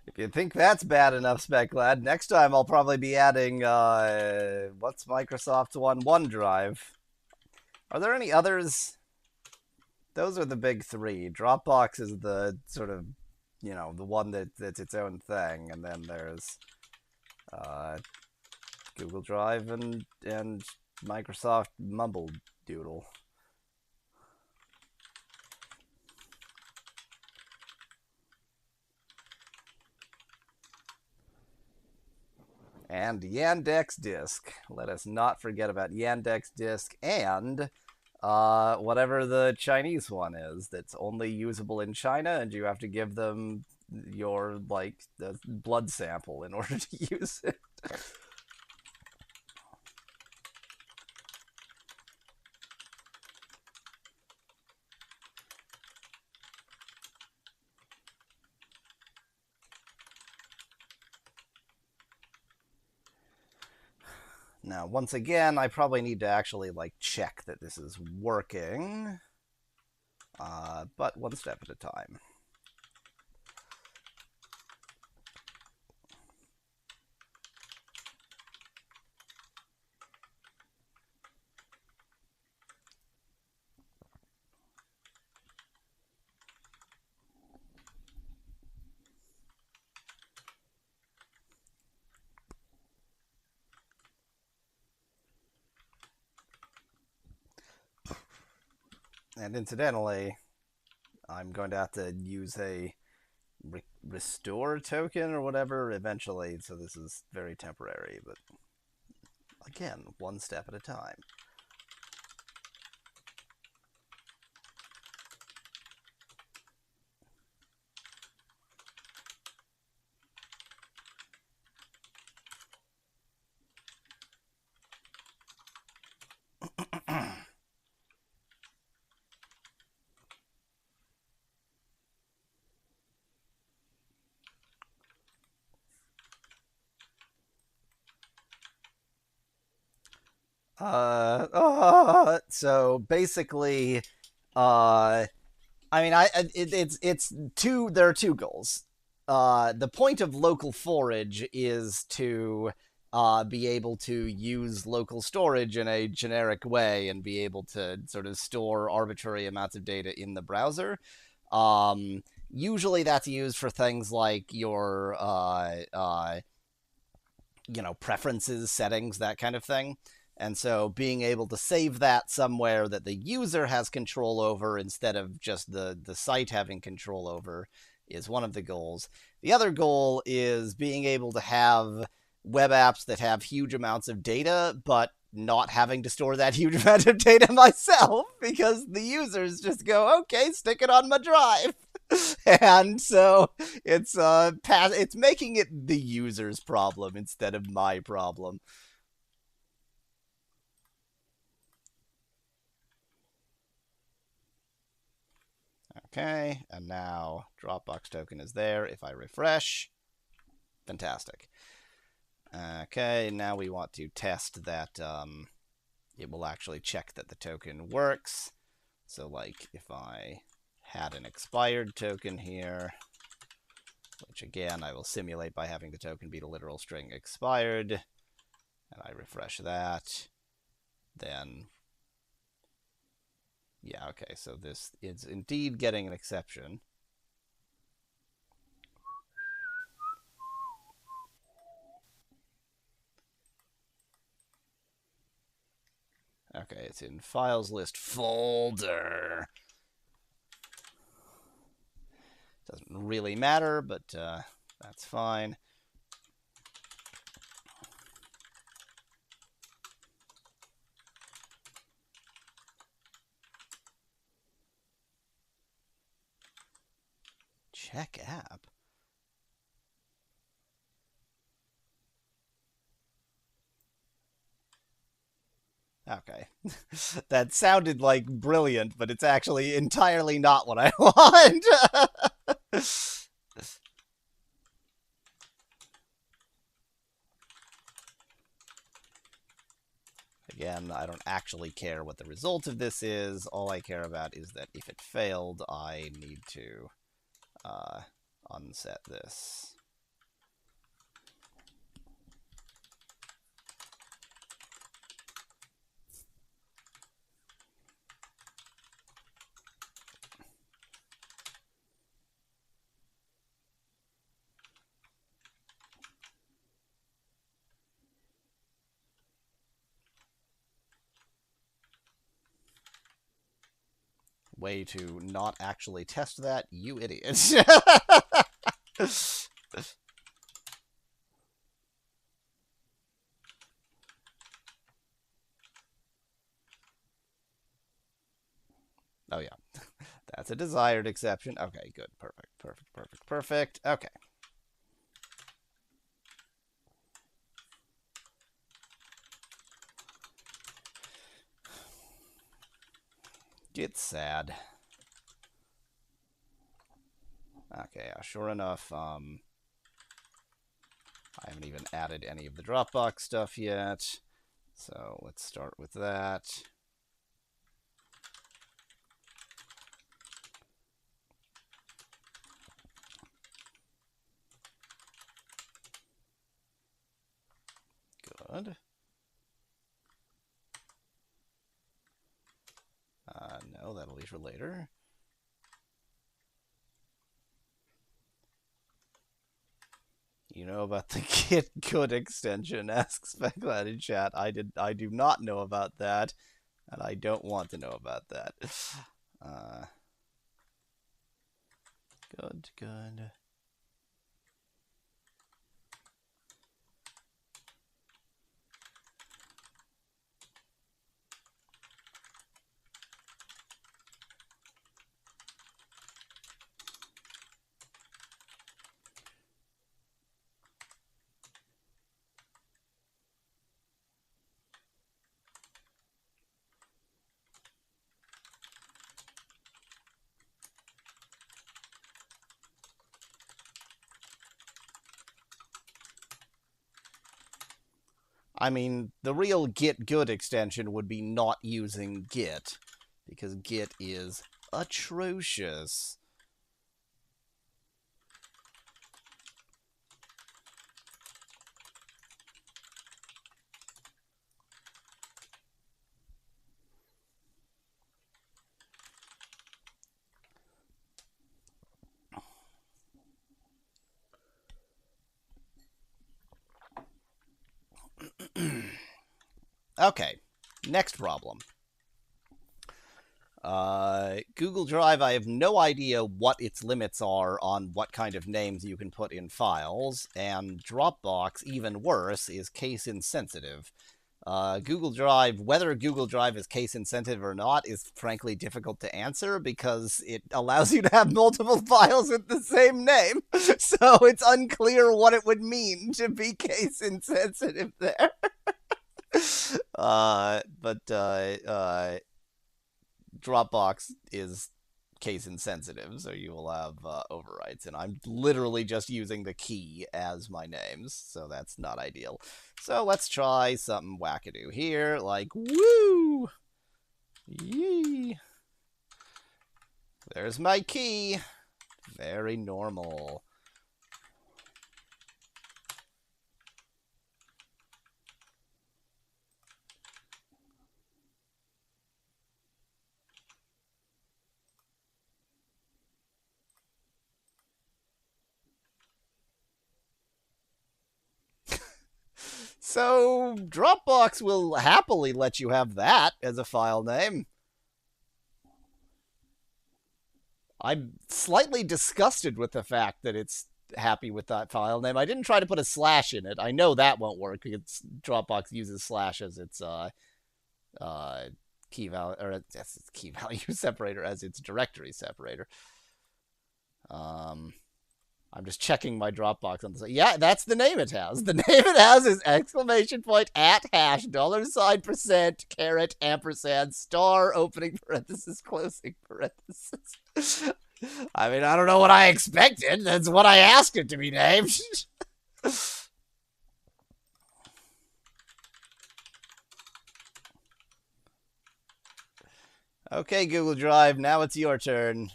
If you think that's bad enough, SpecLad, next time I'll probably be adding, what's Microsoft's one? OneDrive. Are there any others? Those are the big three. Dropbox is the sort of, the one that's its own thing, and then there's Google Drive and Microsoft Mumble Doodle. And Yandex Disk. Let us not forget about Yandex Disk and whatever the Chinese one is that's only usable in China, and you have to give them your blood sample in order to use it. Now, once again, I probably need to actually check that this is working, but one step at a time. And incidentally, I'm going to have to use a restore token or whatever eventually, so this is very temporary, but again, one step at a time. So basically, I mean, it's two. There are two goals. The point of local forage is to be able to use local storage in a generic way and be able to sort of store arbitrary amounts of data in the browser. Usually, that's used for things like your preferences, settings, that kind of thing. And so being able to save that somewhere that the user has control over instead of just the site having control over is one of the goals. The other goal is being able to have web apps that have huge amounts of data, but not having to store that huge amount of data myself, because the users just go, okay, stick it on my drive. And so it's making it the user's problem instead of my problem. Okay, and now Dropbox token is there. If I refresh, fantastic. Okay, now we want to test that it will actually check that the token works. So like if I had an expired token here, which again I will simulate by having the token be the literal string expired, and I refresh that, then yeah, okay, so this is indeed getting an exception. Okay, it's in files list folder. Doesn't really matter, but that's fine. Check app. Okay. That sounded like brilliant, but it's actually entirely not what I want. Again, I don't actually care what the result of this is. All I care about is that if it failed, I need to unset this. Way to not actually test that, you idiot. Oh, yeah. That's a desired exception. Okay, good. Perfect, perfect, perfect, perfect. Okay. It's sad. Okay, sure enough, I haven't even added any of the Dropbox stuff yet. So let's start with that. Good. No, that'll leave for later. You know about the Git Good extension? Asks Specklad in chat. I do not know about that, and I don't want to know about that. Good, good. I mean, the real Git Good extension would be not using Git, because Git is atrocious. Okay, next problem. Google Drive, I have no idea what its limits are on what kind of names you can put in files, and Dropbox, even worse, is case insensitive. Google Drive, whether Google Drive is case insensitive or not, is frankly difficult to answer because it allows you to have multiple files with the same name. So it's unclear what it would mean to be case insensitive there. But Dropbox is case insensitive, so you will have overwrites. And I'm literally just using the key as my names, so that's not ideal. So let's try something wackadoo here, like woo! Yee! There's my key. Very normal. So Dropbox will happily let you have that as a file name. I'm slightly disgusted with the fact that it's happy with that file name. I didn't try to put a slash in it. I know that won't work because Dropbox uses slash as its key value, or its key value separator as its directory separator. I'm just checking my Dropbox on this. Yeah, that's the name it has. The name it has is exclamation point at hash $% caret ampersand star opening parenthesis closing parenthesis. I mean, I don't know what I expected. That's what I asked it to be named. Okay, Google Drive, now it's your turn.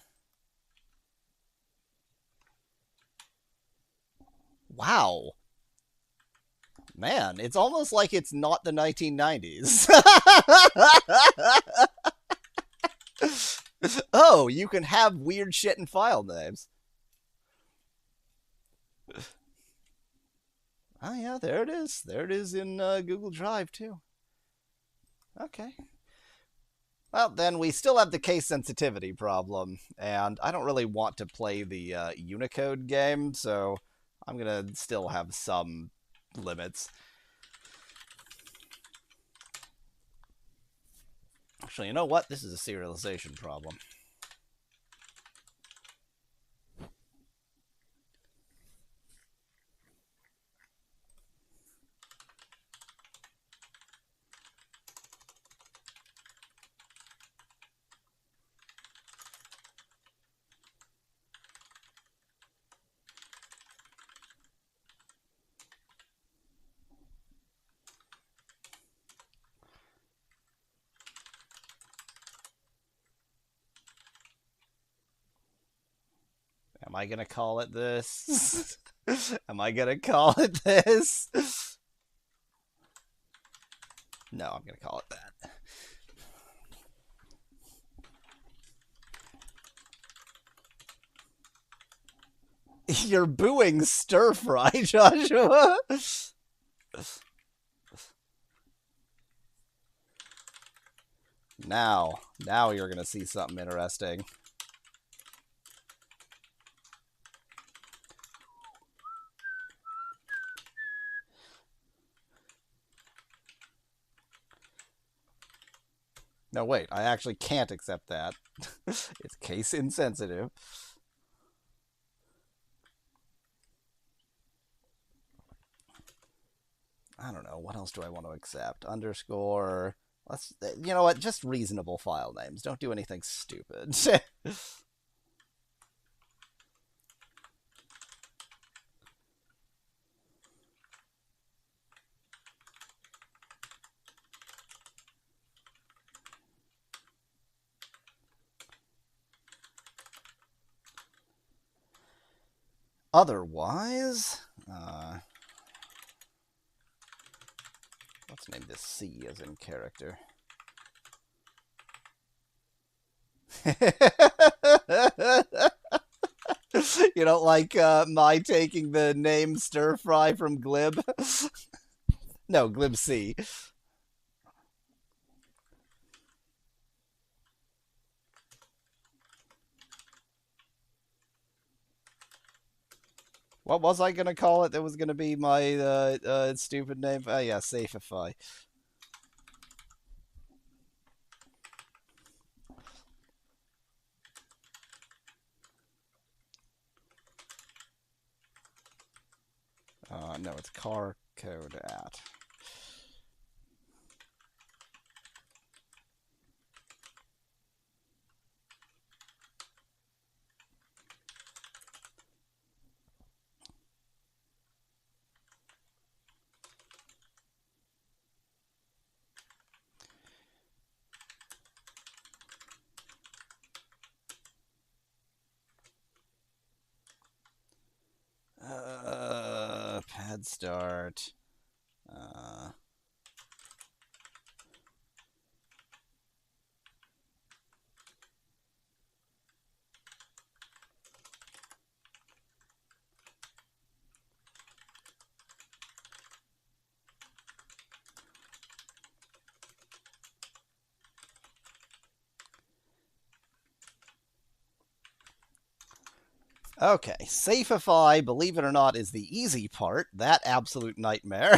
Wow. Man, it's almost like it's not the 1990s. Oh, you can have weird shit in file names. Oh, yeah, there it is. There it is in Google Drive, too. Okay. Well, then we still have the case sensitivity problem, and I don't really want to play the Unicode game, so I'm going to still have some limits. Actually, you know what? This is a serialization problem. Am I gonna call it this? Am I gonna call it this? No, I'm gonna call it that. You're booing stir fry, Joshua. Now you're gonna see something interesting. No, wait, I actually can't accept that. It's case insensitive. I don't know. What else do I want to accept? Underscore. Let's. You know what? Just reasonable file names. Don't do anything stupid. Otherwise, let's name this C as in character. You don't like my taking the name stir fry from glib? No, glibc. What was I gonna call it? That was gonna be my stupid name. Oh yeah, Safify. No, it's car code at. pad start. Uh, Okay, Safeify, believe it or not, is the easy part. That absolute nightmare.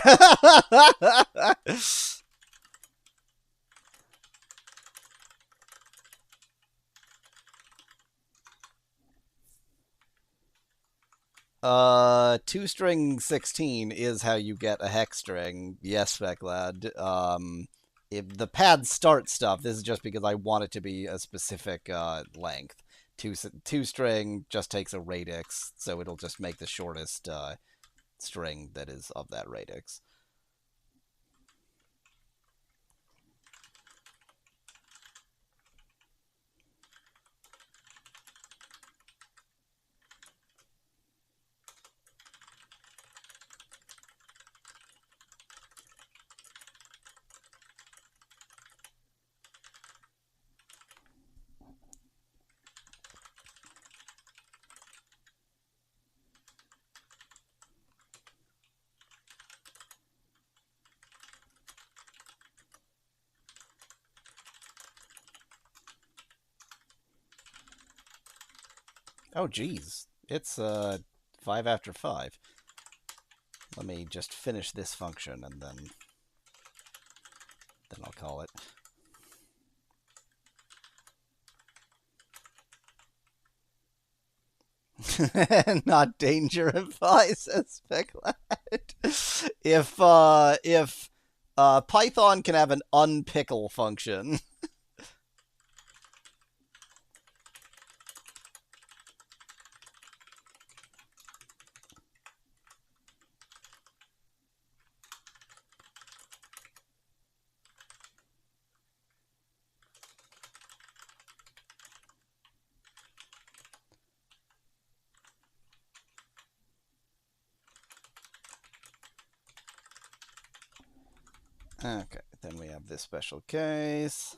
2-string 16 is how you get a hex string. Yes, Speclad. If the pad start stuff, this is just because I want it to be a specific length. Two string just takes a radix, so it'll just make the shortest string that is of that radix. Oh, geez. It's 5 after 5. Let me just finish this function and then I'll call it. Not dangerify, says Speclad. If Python can have an unpickle function. Okay, then we have this special case.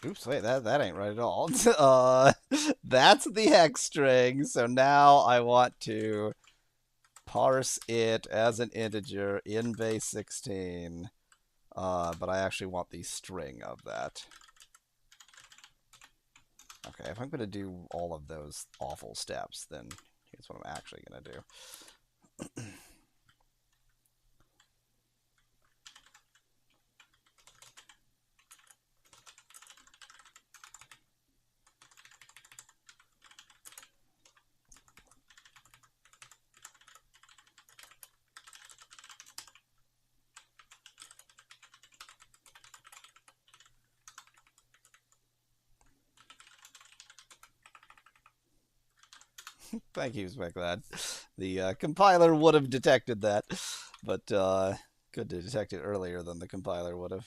Oops, wait, that ain't right at all. That's the hex string, so now I want to parse it as an integer in base 16, but I actually want the string of that. Okay, if I'm going to do all of those awful steps, then here's what I'm actually going to do. Thank you, Speclad. The compiler would have detected that, but good to detect it earlier than the compiler would have.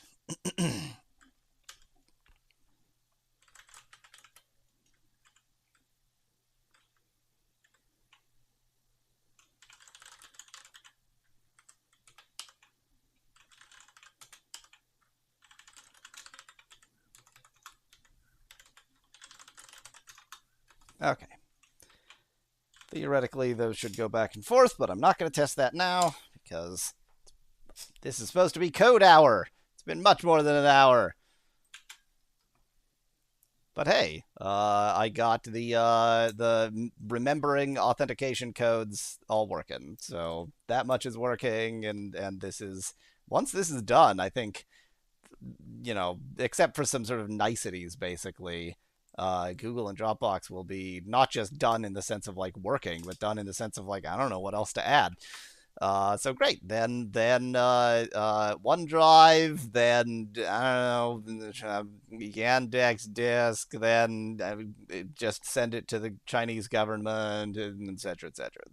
Okay. Theoretically, those should go back and forth, but I'm not going to test that now because this is supposed to be code hour. It's been much more than an hour. But hey, I got the remembering authentication codes all working, so that much is working, and this is once this is done, I think, except for some sort of niceties, basically, Google and Dropbox will be not just done in the sense of like working, but done in the sense of like I don't know what else to add. So great. Then OneDrive, then I don't know, Yandex Disk, then just send it to the Chinese government, and et cetera, et cetera.